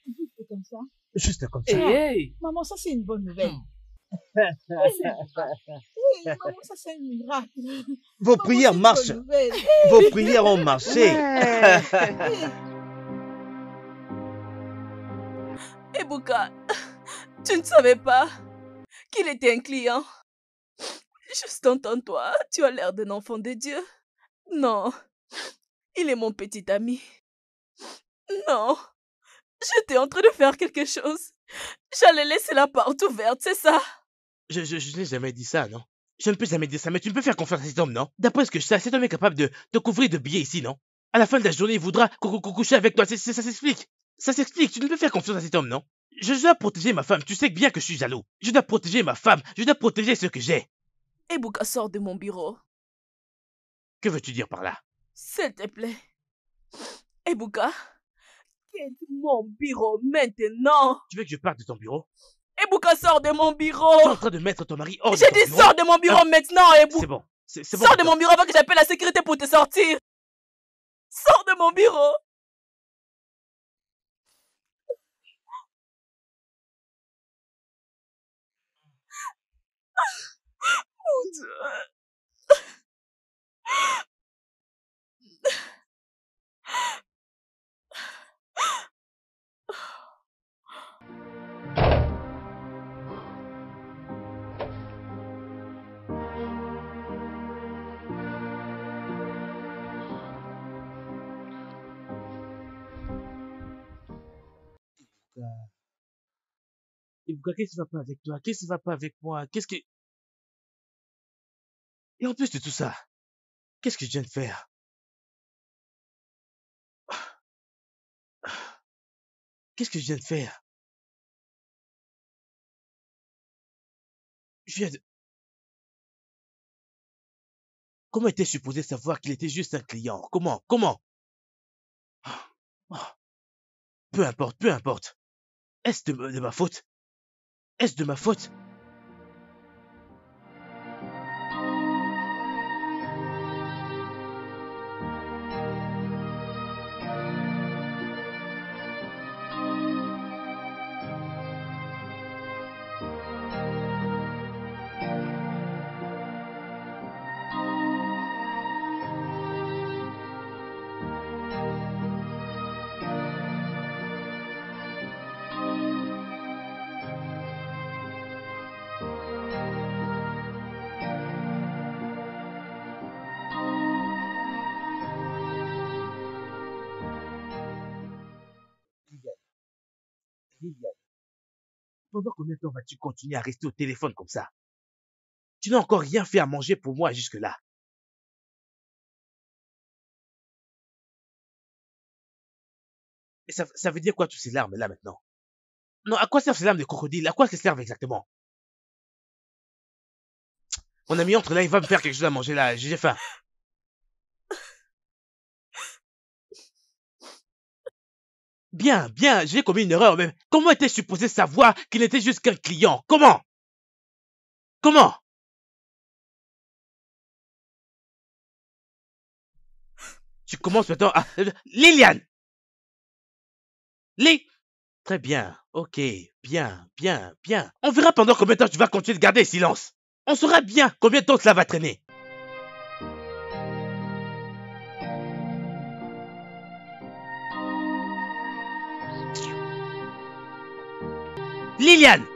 Juste comme ça? Juste comme ça. Hey. Maman, ça c'est une bonne nouvelle. Hey, maman, ça c'est un miracle. Vos Maman, prières c'est une marchent. bonne nouvelle. Vos prières ont marché. Ebouka, tu ne savais pas qu'il était un client. Juste entends-toi, tu as l'air d'un enfant de Dieu. Non, il est mon petit ami. Non, j'étais en train de faire quelque chose. J'allais laisser la porte ouverte, c'est ça? Je n'ai jamais dit ça, non? Je ne peux jamais dire ça, mais tu ne peux faire confiance à cet homme, non? D'après ce que je sais, cet homme est capable de couvrir de billets ici, non? À la fin de la journée, il voudra coucher avec toi, ça s'explique. Ça s'explique, tu ne peux faire confiance à cet homme, non? Je dois protéger ma femme, tu sais bien que je suis jaloux. Je dois protéger ma femme, je dois protéger ce que j'ai. Ebouka, sors de mon bureau. Que veux-tu dire par là? S'il te plaît. Ebouka, quitte mon bureau maintenant. Tu veux que je parte de ton bureau? Ebouka, sors de mon bureau. Tu es en train de mettre ton mari hors de J'ai ton dit bureau? sors de mon bureau maintenant, Ebouka. C'est bon. C'est bon. Sors de mon bureau avant que j'appelle la sécurité pour te sortir. Sors de mon bureau. Mon Dieu. Ibuka, qu'est-ce qui va pas avec toi? Qu'est-ce qui va pas avec moi? Et en plus de tout ça, qu'est-ce que je viens de faire? Qu'est-ce que je viens de faire? Je viens de... Comment était-je supposé savoir qu'il était juste un client? Comment? Peu importe, peu importe. Est-ce de ma faute? Est-ce de ma faute? Liliane, pendant combien de temps vas-tu continuer à rester au téléphone comme ça? Tu n'as encore rien fait à manger pour moi jusque-là. Et ça veut dire quoi toutes ces larmes là maintenant? Non, à quoi servent ces larmes de crocodile? À quoi elles servent exactement? Mon ami entre là, il va me faire quelque chose à manger là, j'ai faim. Bien, bien, j'ai commis une erreur même. Comment était supposé savoir qu'il n'était juste qu'un client? Comment? Comment? Tu commences maintenant à... Liliane! Très bien, ok, bien, bien, bien. On verra pendant combien de temps tu vas continuer de garder le silence. On saura bien combien de temps cela va traîner. Liliane!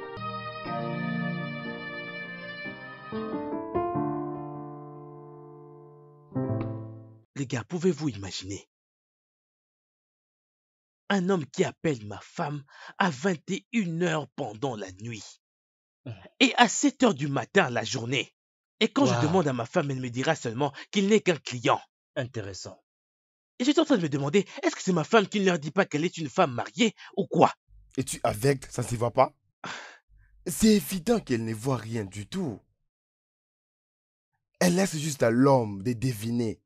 Les gars, pouvez-vous imaginer un homme qui appelle ma femme à 21h pendant la nuit et à 7h du matin la journée. Et quand je demande à ma femme, elle me dira seulement qu'il n'est qu'un client. Intéressant. Et j'étais en train de me demander, est-ce que c'est ma femme qui ne leur dit pas qu'elle est une femme mariée ou quoi? Es-tu aveugle, ça ne se voit pas? C'est évident qu'elle ne voit rien du tout. Elle laisse juste à l'homme de deviner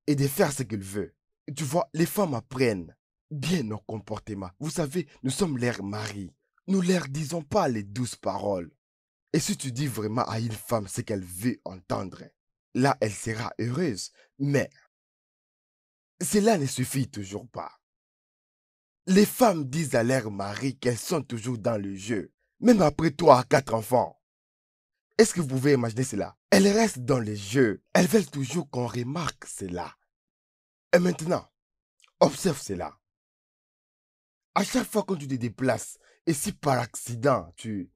et de faire ce qu'il veut. Tu vois, les femmes apprennent bien nos comportements. Vous savez, nous sommes leurs maris. Nous leur disons pas les douces paroles. Et si tu dis vraiment à une femme ce qu'elle veut entendre, là, elle sera heureuse. Mais cela ne suffit toujours pas. Les femmes disent à leur mari qu'elles sont toujours dans le jeu, même après 3 à 4 enfants. Est-ce que vous pouvez imaginer cela? Elles restent dans le jeu. Elles veulent toujours qu'on remarque cela. Et maintenant, observe cela. À chaque fois que tu te déplaces, et si par accident tu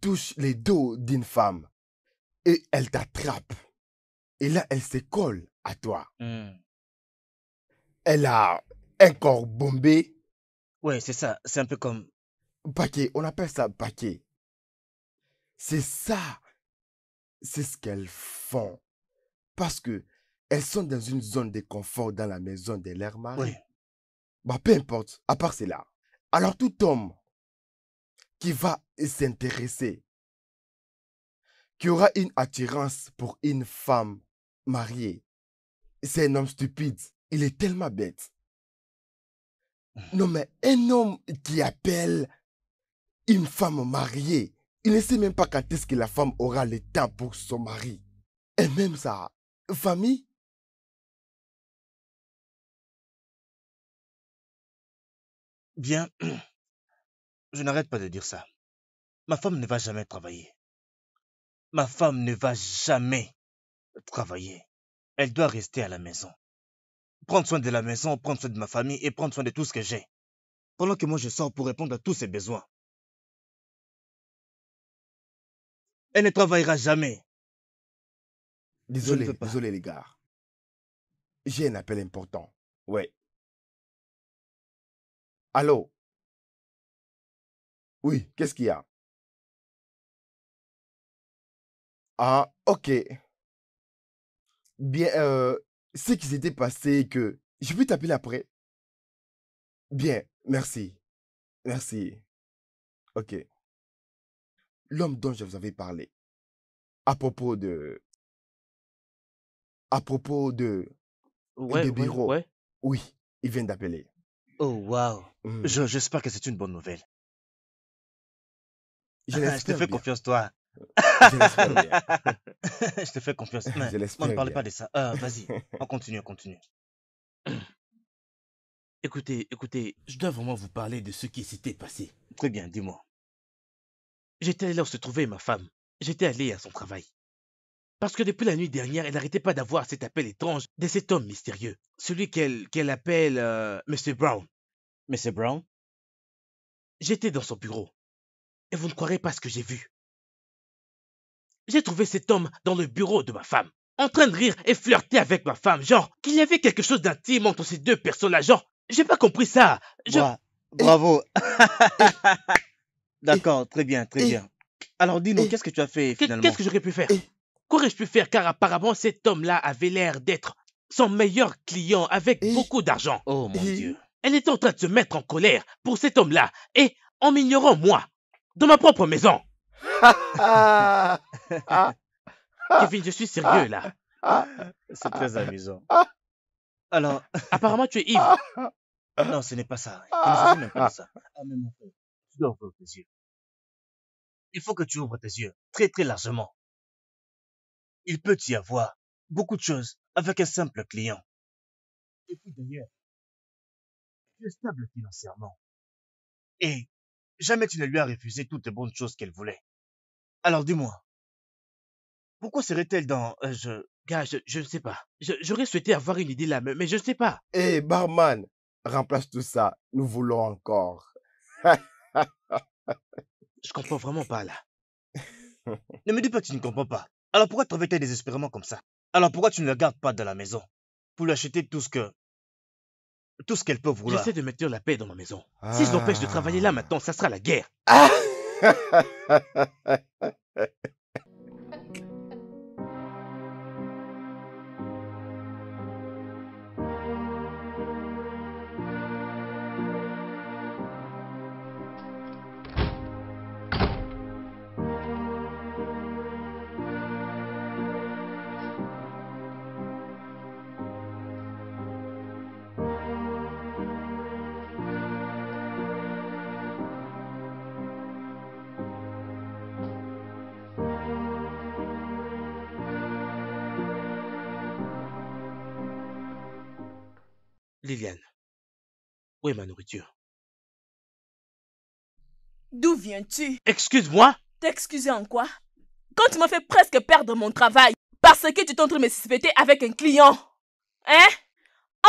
touches les dos d'une femme, et elle t'attrape, et là elle se colle à toi. Elle a un corps bombé. Ouais, c'est ça. C'est un peu comme... Paquet, on appelle ça paquet. C'est ça. C'est ce qu'elles font. Parce que elles sont dans une zone de confort dans la maison de leur mari. Oui. Bah, peu importe, à part cela. Alors tout homme qui va s'intéresser, qui aura une attirance pour une femme mariée, c'est un homme stupide. Il est tellement bête. Non, mais un homme qui appelle une femme mariée, il ne sait même pas quand est-ce que la femme aura le temps pour son mari. Et même sa famille. Bien, je n'arrête pas de dire ça. Ma femme ne va jamais travailler. Ma femme ne va jamais travailler. Elle doit rester à la maison. Prendre soin de la maison, prendre soin de ma famille et prendre soin de tout ce que j'ai. Pendant que moi je sors pour répondre à tous ses besoins. Elle ne travaillera jamais. Désolé, désolé les gars. J'ai un appel important. Ouais. Allô? Oui, qu'est-ce qu'il y a? Ah, ok. Bien, ce qui s'était passé que... Je peux t'appeler après? Bien, merci. Merci. Ok. L'homme dont je vous avais parlé. À propos de... Ouais, de bureau. ouais. Oui, il vient d'appeler. Oh, wow. J'espère que c'est une bonne nouvelle. Je te fais confiance, toi. Je l'espère bien. Je te fais confiance. Je l'espère On ne parle bien. pas de ça. Vas-y, on continue. Écoutez, je dois vraiment vous parler de ce qui s'était passé. Très bien, dis-moi. J'étais allé là où se trouvait ma femme. J'étais allé à son travail. Parce que depuis la nuit dernière, elle n'arrêtait pas d'avoir cet appel étrange de cet homme mystérieux. Celui qu'elle appelle Monsieur Brown. Monsieur Brown? J'étais dans son bureau. Et vous ne croirez pas ce que j'ai vu. J'ai trouvé cet homme dans le bureau de ma femme, en train de rire et flirter avec ma femme, genre qu'il y avait quelque chose d'intime entre ces deux personnes-là, genre, j'ai pas compris ça. Bravo. D'accord, très bien, très bien. Alors dis-nous, qu'est-ce que tu as fait finalement? Qu'est-ce que j'aurais pu faire? Qu'aurais-je pu faire? Car apparemment cet homme-là avait l'air d'être son meilleur client avec beaucoup d'argent. Oh mon Dieu. Elle était en train de se mettre en colère pour cet homme-là et en m'ignorant moi, dans ma propre maison. Kevin, je suis sérieux là. C'est très amusant. Alors, Apparemment tu es ivre. non, ce n'est pas ça. Il ne s'agit même pas de ça. Ah, mais mon frère, tu dois ouvrir tes yeux. Il faut que tu ouvres tes yeux très très largement. Il peut y avoir beaucoup de choses avec un simple client. Et puis d'ailleurs, tu es stable financièrement. Et jamais tu ne lui as refusé toutes les bonnes choses qu'elle voulait. Alors dis-moi, pourquoi serait-elle dans... Gars, je ne sais pas. J'aurais souhaité avoir une idée là, mais je ne sais pas. Barman, remplace tout ça. Nous voulons encore. Je comprends vraiment pas là. Ne me dis pas que tu ne comprends pas. Alors pourquoi travailler désespérément comme ça? Alors pourquoi tu ne la gardes pas dans la maison pour lui acheter tout ce qu'elle peut vouloir? J'essaie de mettre la paix dans ma maison. Si je l'empêche de travailler là maintenant, ça sera la guerre. Liliane, où est ma nourriture? D'où viens-tu? Excuse-moi? T'excuser en quoi? Quand tu m'as fait presque perdre mon travail parce que tu t'es en train de me suspecter avec un client. Hein?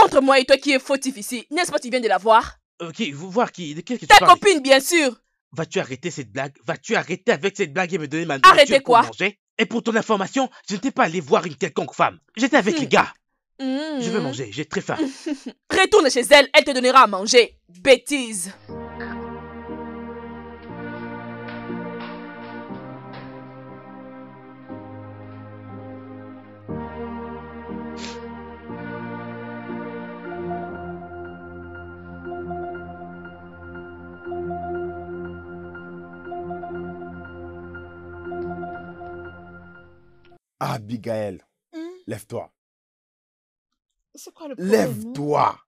Entre moi et toi qui est fautif ici, n'est-ce pas tu viens de la voir? Voir qui? De qu'est-ce que tu Ta parles? copine, bien sûr! Vas-tu arrêter cette blague? Vas-tu arrêter avec cette blague et me donner ma nourriture Arrêter pour quoi? manger? Et pour ton information, je n'étais pas allé voir une quelconque femme. J'étais avec les gars. Je veux manger, j'ai très faim. Retourne chez elle, elle te donnera à manger. Bêtise. Abigail, lève-toi. C'est quoi le problème? hein? Lève-toi.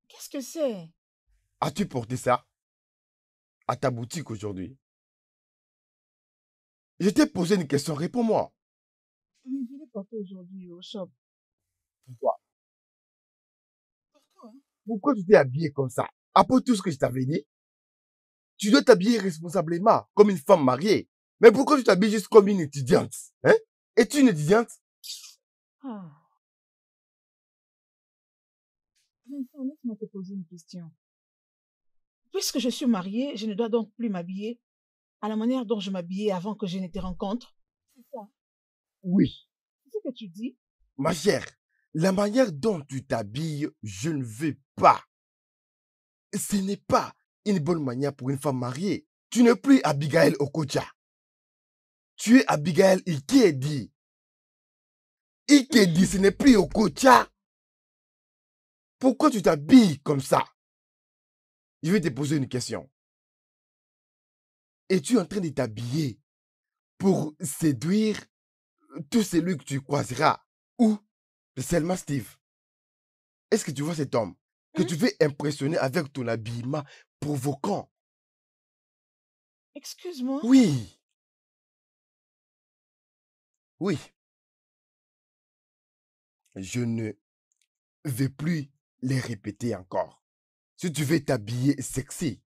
Qu'est-ce que c'est? As-tu porté ça à ta boutique aujourd'hui? Je t'ai posé une question, réponds-moi. Oui, je l'ai porté aujourd'hui au shop. Pourquoi? Pourquoi? Pourquoi tu t'es habillé comme ça? Après tout ce que je t'avais dit, tu dois t'habiller responsablement, comme une femme mariée. Mais pourquoi tu t'habilles juste comme une étudiante? Hein? Es-tu une étudiante? Ah. Vincent, laisse-moi te poser une question. Puisque je suis mariée, je ne dois donc plus m'habiller à la manière dont je m'habillais avant que je ne te rencontre. C'est ça. Oui. C'est ce que tu dis? Ma chère, la manière dont tu t'habilles, je ne veux pas. Ce n'est pas une bonne manière pour une femme mariée. Tu n'es plus Abigail Okocha. Tu es Abigail Ikedi. Ikedi, ce n'est plus Okocha. Pourquoi tu t'habilles comme ça? Je vais te poser une question. Es-tu en train de t'habiller pour séduire tout celui que tu croiseras? Ou seulement Steve? Est-ce que tu vois cet homme que tu veux impressionner avec ton habillement provoquant? Excuse-moi. Oui. Oui. Je ne vais plus les répéter encore. Si tu veux t'habiller sexy,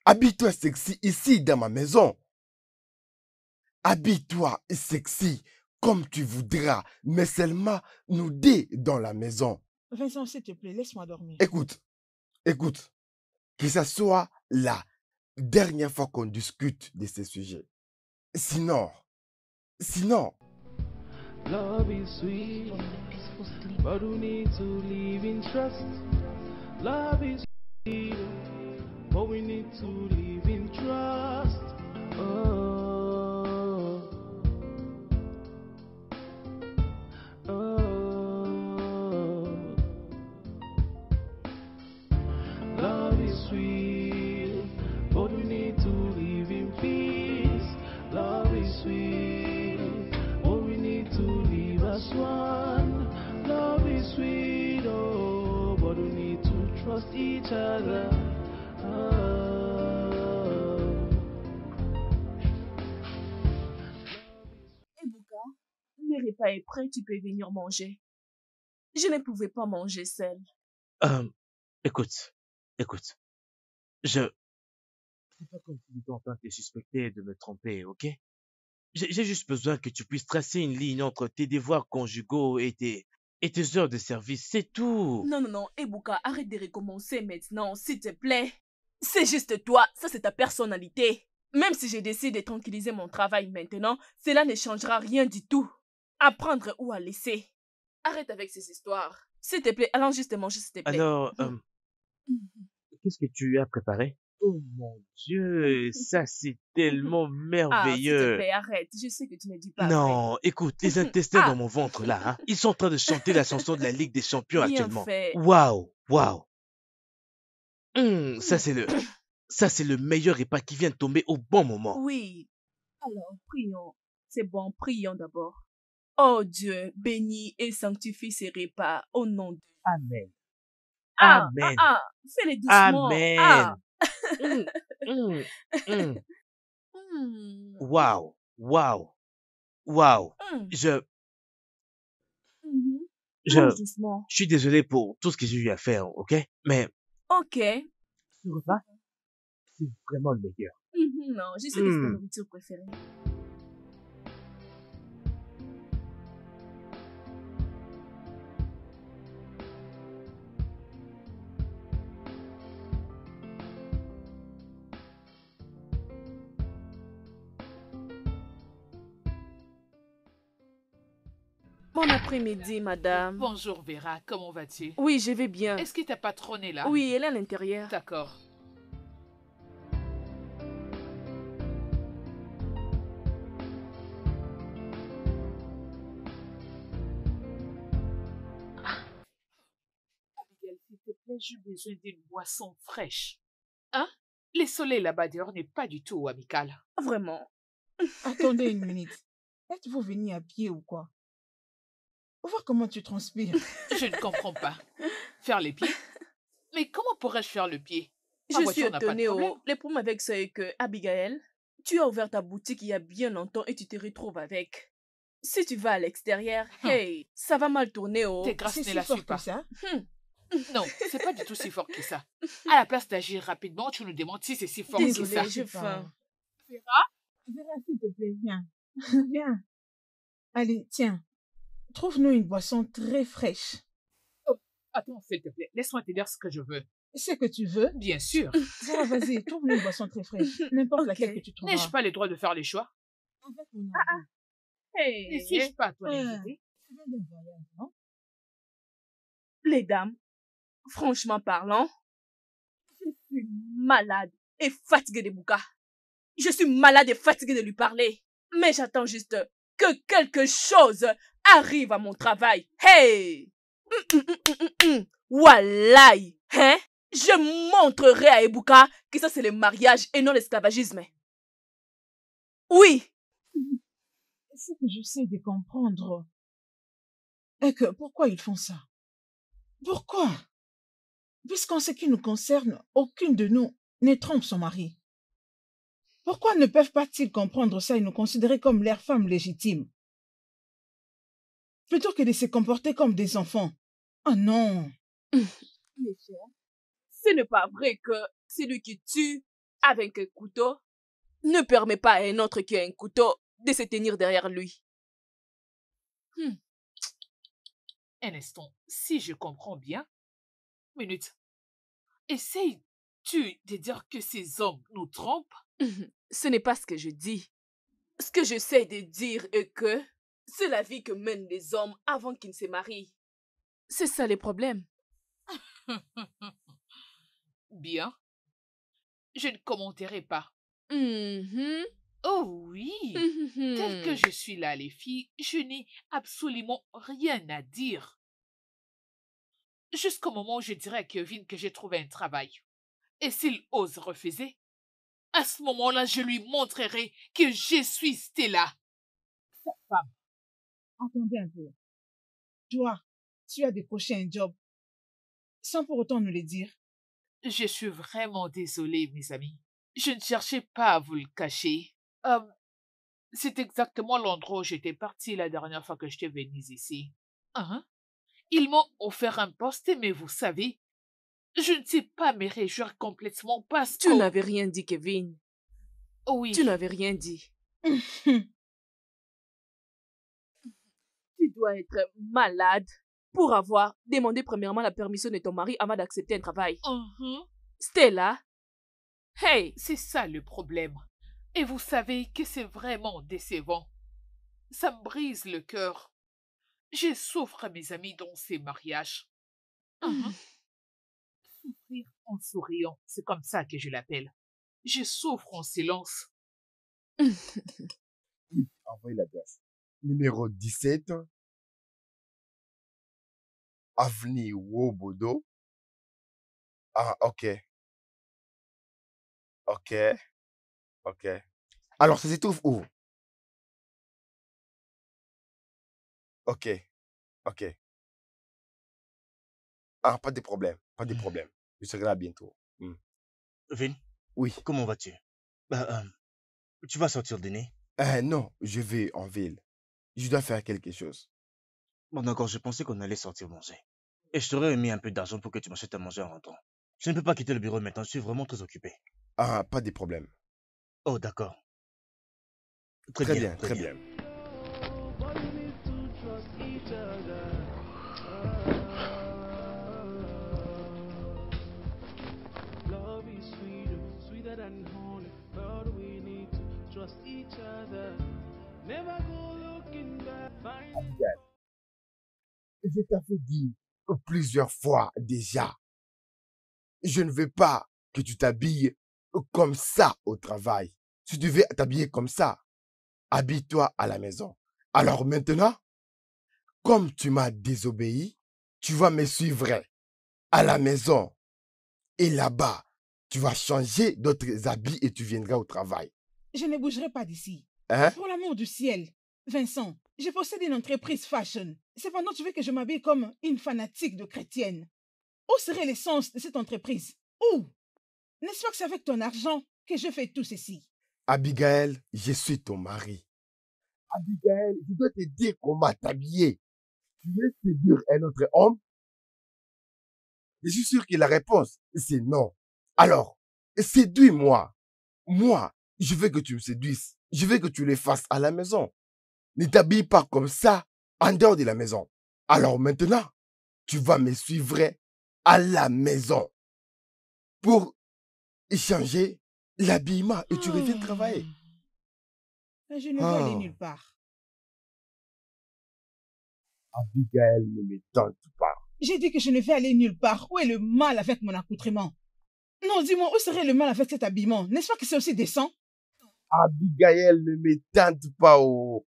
habille-toi sexy ici dans ma maison. Habille-toi sexy comme tu voudras, mais seulement nous deux dans la maison. Vincent, s'il te plaît, laisse-moi dormir. Écoute, que ça soit la dernière fois qu'on discute de ces sujets. Sinon, Love is sweet, but we need to live in trust. Love is But we need to live in trust. Oh, oh. Love is sweet, but we need to live in peace. Love is sweet, but we need to live as one. Love is sweet, oh, but we need to trust each other. Ebuka, le repas est prêt, tu peux venir manger. Je ne pouvais pas manger seule. Écoute, je... C'est pas comme si j'étais en train de te suspecter et de me tromper, ok? J'ai juste besoin que tu puisses tracer une ligne entre tes devoirs conjugaux et tes heures de service, c'est tout. Non, Ebuka, arrête de recommencer maintenant, s'il te plaît. C'est juste toi, ça c'est ta personnalité. Même si je décide de tranquilliser mon travail maintenant, cela ne changera rien du tout. À prendre ou à laisser. Arrête avec ces histoires. S'il te plaît, allons juste manger, s'il te plaît. Alors, qu'est-ce que tu as préparé? Oh mon Dieu, ça c'est tellement merveilleux. S'il te plaît, arrête. Je sais que tu ne dis pas. Non, vrai. écoute, les intestins dans mon ventre là, hein, ils sont en train de chanter la chanson de la Ligue des Champions Bien actuellement. fait. Waouh. Ça c'est le meilleur repas qui vient de tomber au bon moment. Oui. Alors, prions. C'est bon, prions d'abord. Oh Dieu, bénis et sanctifie ces repas au nom de... Amen. Amen. Fais-les doucement. Amen. Waouh. Je suis désolé pour tout ce que j'ai eu à faire, ok? Mais Ok. ce repas, c'est vraiment le meilleur. Non, je sais que c'est ta nourriture préférée. Bon après-midi, madame. Bonjour Vera, comment vas-tu? Oui, je vais bien. Est-ce que ta patronne est là? Oui, elle est à l'intérieur. D'accord. Abigail, s'il te plaît, j'ai besoin d'une boisson fraîche. Hein? Le soleil là-bas dehors n'est pas du tout amical. Vraiment? Attendez une minute. Êtes-vous venu à pied ou quoi? Voir comment tu transpires. Je ne comprends pas. Faire les pieds? Mais comment pourrais-je faire le pied? Ma Je suis voiture n'a pas de étonnée. problème. Le problème avec ça est que, Abigail, tu as ouvert ta boutique il y a bien longtemps et tu te retrouves avec. Si tu vas à l'extérieur, hey, ça va mal tourner. Tes grâces C'est ne si la fort suivent que pas. ça? Non, c'est pas du tout si fort que ça. À la place d'agir rapidement, tu nous demandes si c'est si fort que ça. Désolée, j'ai faim. Vera, s'il te plaît, viens. Viens. Allez, tiens. Trouve-nous une boisson très fraîche. Oh, attends, s'il te plaît, laisse-moi te dire ce que je veux. Ce que tu veux? Bien sûr. Vera, vas-y, trouve-nous une boisson très fraîche. N'importe laquelle que tu trouveras. N'ai-je pas le droit de faire les choix? En fait, mon avis. Hey. Ne suis-je pas ton invité? Tu viens d'un voyage, non? Les dames, franchement parlant, je suis malade et fatiguée de Bouka. Je suis malade et fatiguée de lui parler. Mais j'attends juste que quelque chose arrive à mon travail. Hey! Wallahi! Hein? Je montrerai à Ebuka que ça c'est le mariage et non l'esclavagisme. Oui! Ce que j'essaie de comprendre est que pourquoi ils font ça? Pourquoi? Puisqu'en ce qui nous concerne, aucune de nous ne trompe son mari. Pourquoi ne peuvent-ils comprendre ça et nous considérer comme leurs femmes légitimes? Plutôt que de se comporter comme des enfants. Oh non! Mes chers, ce n'est pas vrai que celui qui tue avec un couteau ne permet pas à un autre qui a un couteau de se tenir derrière lui. Un instant, si je comprends bien. Minute. Essayes-tu de dire que ces hommes nous trompent? Ce n'est pas ce que je dis. Ce que j'essaie de dire est que c'est la vie que mènent les hommes avant qu'ils ne se marient. C'est ça le problème. bien. Je ne commenterai pas. Mhm. Oh oui, tel que je suis là, les filles, je n'ai absolument rien à dire. Jusqu'au moment où je dirai à Kevin que j'ai trouvé un travail. Et s'il ose refuser, à ce moment-là, je lui montrerai que je suis Stella. Cette femme, entendez un peu. Toi, tu as décroché un job sans pour autant nous le dire. Je suis vraiment désolée, mes amis. Je ne cherchais pas à vous le cacher. C'est exactement l'endroit où j'étais partie la dernière fois que j'étais venue ici. Hein? Ils m'ont offert un poste, mais vous savez, je ne sais pas me réjouir complètement parce que... Tu n'avais rien dit, Kevin. Oui. Tu n'avais rien dit. Tu dois être malade pour avoir demandé premièrement la permission de ton mari avant d'accepter un travail. Stella, hey! C'est ça le problème. Et vous savez que c'est vraiment décevant. Ça me brise le cœur. Je souffre, mes amis, dans ces mariages. Souffrir en souriant, c'est comme ça que je l'appelle. Je souffre en silence. Oui, envoyez l'adresse. Numéro 17, avenue Wobodo. Ah, ok. Ok. Ok. Alors, ça se trouve où? Ok. Ok. Ah, pas de problème. Pas de problème. Je serai là bientôt. Vin, Oui. comment vas-tu? Tu vas sortir dîner? Non, je vais en ville. Je dois faire quelque chose. Bon, d'accord, je pensais qu'on allait sortir manger. Et je t'aurais mis un peu d'argent pour que tu m'achètes à manger en rentrant. Je ne peux pas quitter le bureau maintenant, je suis vraiment très occupé. Ah, pas de problème. Oh, d'accord. Très bien, très bien. Abigail, je t'avais dit plusieurs fois déjà, je ne veux pas que tu t'habilles comme ça au travail. Si tu veux t'habiller comme ça, habille-toi à la maison. Alors maintenant, comme tu m'as désobéi, tu vas me suivre à la maison. Et là-bas, tu vas changer d'autres habits et tu viendras au travail. Je ne bougerai pas d'ici. Hein? Pour l'amour du ciel, Vincent, je possède une entreprise fashion. Cependant, tu veux que je m'habille comme une fanatique de chrétienne. Où serait l'essence de cette entreprise? Où? N'est-ce pas que c'est avec ton argent que je fais tout ceci? Abigail, je suis ton mari. Abigail, je dois te dire comment t'habiller. Tu veux séduire un autre homme? Je suis sûr que la réponse, c'est non. Alors, séduis-moi. Moi, je veux que tu me séduises. Je veux que tu le fasses à la maison. Ne t'habille pas comme ça en dehors de la maison. Alors maintenant, tu vas me suivre à la maison pour changer l'habillement et tu reviens travailler. Je ne veux aller nulle part. Abigail ne me tente pas. J'ai dit que je ne vais aller nulle part. Où est le mal avec mon accoutrement? Non, dis-moi, où serait le mal avec cet habillement? N'est-ce pas que c'est aussi décent? Abigail ne me tente pas. Oh.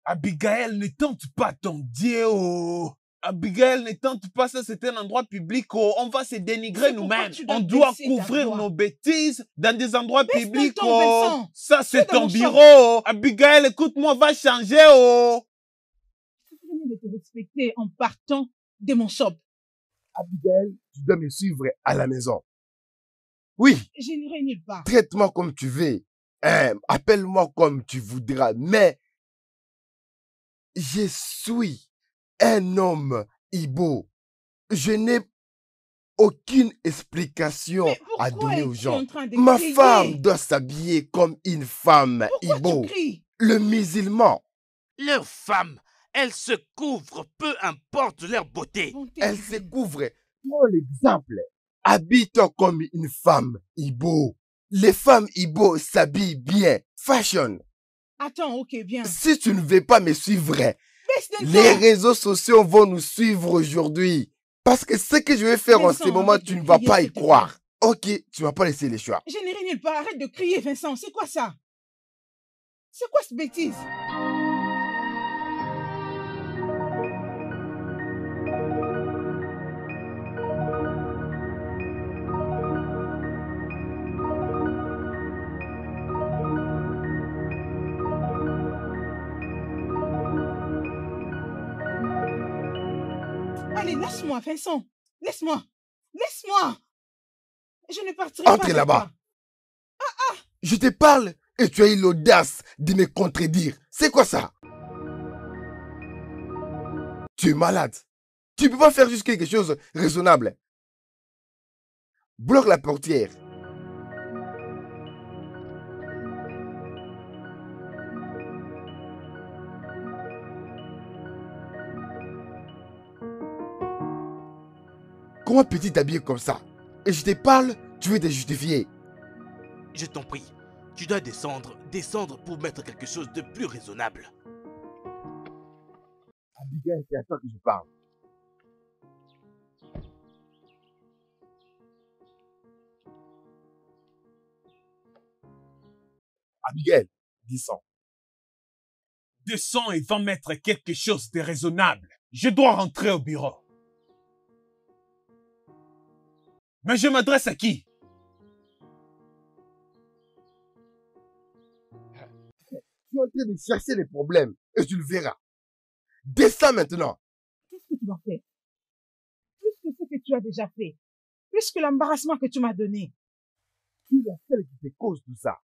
Abigail ne tente pas ton Dieu. Oh. Abigail ne tente pas ça, c'est un endroit public. Oh. On va se dénigrer nous-mêmes. On doit couvrir nos bêtises dans des endroits publics. Oh. Ça, c'est ton bureau. Abigail, écoute-moi, va changer. Oh. Je viens de te respecter en partant de mon shop. Abigail, tu dois me suivre à la maison. Oui. Je n'irai nulle part. Traite-moi comme tu veux. Appelle-moi comme tu voudras. Mais je suis un homme Ibo. Je n'ai aucune explication à donner aux gens. Ma femme doit s'habiller comme une femme Ibo. Tu cries? Le musulman. Leurs femmes, elles se couvrent, peu importe leur beauté. Elles se couvrent. Prends l'exemple. Habille-toi comme une femme Ibo. Les femmes Ibo s'habillent bien. Fashion. Attends, ok, bien. Si tu ne veux pas me suivre, les réseaux sociaux vont nous suivre aujourd'hui. Parce que ce que je vais faire en ce moment, tu ne vas pas y croire. Ok, tu m'as pas laissé les choix. Je n'irai nulle part. Arrête de crier, Vincent. C'est quoi ça? C'est quoi cette bêtise? Allez, laisse-moi, Vincent. Laisse-moi. Laisse-moi. Je ne partirai pas. Entre là-bas. Je te parle et tu as eu l'audace de me contredire. C'est quoi ça? Tu es malade. Tu peux pas faire juste quelque chose de raisonnable. Bloque la portière. Comment peux-tu t'habiller comme ça? Et je te parle, tu veux te justifier. Je t'en prie, tu dois descendre pour mettre quelque chose de plus raisonnable. Abigail, c'est à toi que je parle. Abigail, descends. Descends et va mettre quelque chose de raisonnable. Je dois rentrer au bureau. Mais je m'adresse à qui? Tu es en train de chercher les problèmes et tu le verras. Descends maintenant. Qu'est-ce que tu vas faire? Plus que ce que tu as déjà fait. Plus que l'embarrassement que tu m'as donné. Tu es la seule qui te cause tout ça.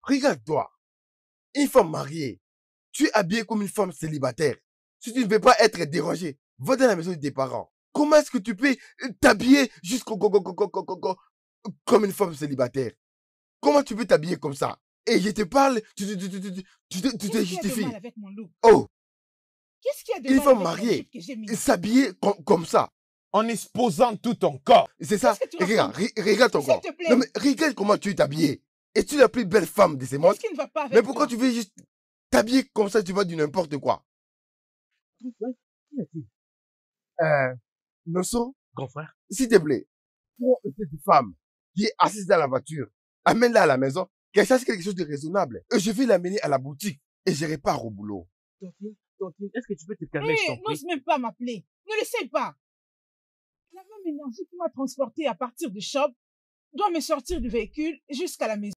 Regarde-toi. Une femme mariée. Tu es habillée comme une femme célibataire. Si tu ne veux pas être dérangé, va dans la maison de tes parents. Comment est-ce que tu peux t'habiller comme une femme célibataire? Comment tu peux t'habiller comme ça? Et je te parle, tu te justifies. Oh! Qu'est-ce qu'il y a de Une mal femme avec mariée, le jupe que j'ai mis? s'habiller comme ça. En exposant tout ton corps. C'est ça. Qu'est-ce que tu Regarde, racontes? regarde ton S'il corps. te plaît. Non mais regarde comment tu es habillée. Es-tu la plus belle femme de ces mondes? Qu'est-ce qui ne va pas avec Mais pourquoi toi? tu veux juste t'habiller comme ça, tu vas du n'importe quoi? Qu'y a-t-il? Nosso, Grand frère, s'il te plaît, prends cette femme qui est assise dans la voiture, amène-la à la maison, qu'elle cherche quelque chose de raisonnable. Et je vais l'amener à la boutique et je répare au boulot. Tontine, est-ce que tu peux te calmer, je t'en prie? N'ose même pas m'appeler. Ne l'essaye pas. La même énergie qui m'a transporté à partir du shop doit me sortir du véhicule jusqu'à la maison.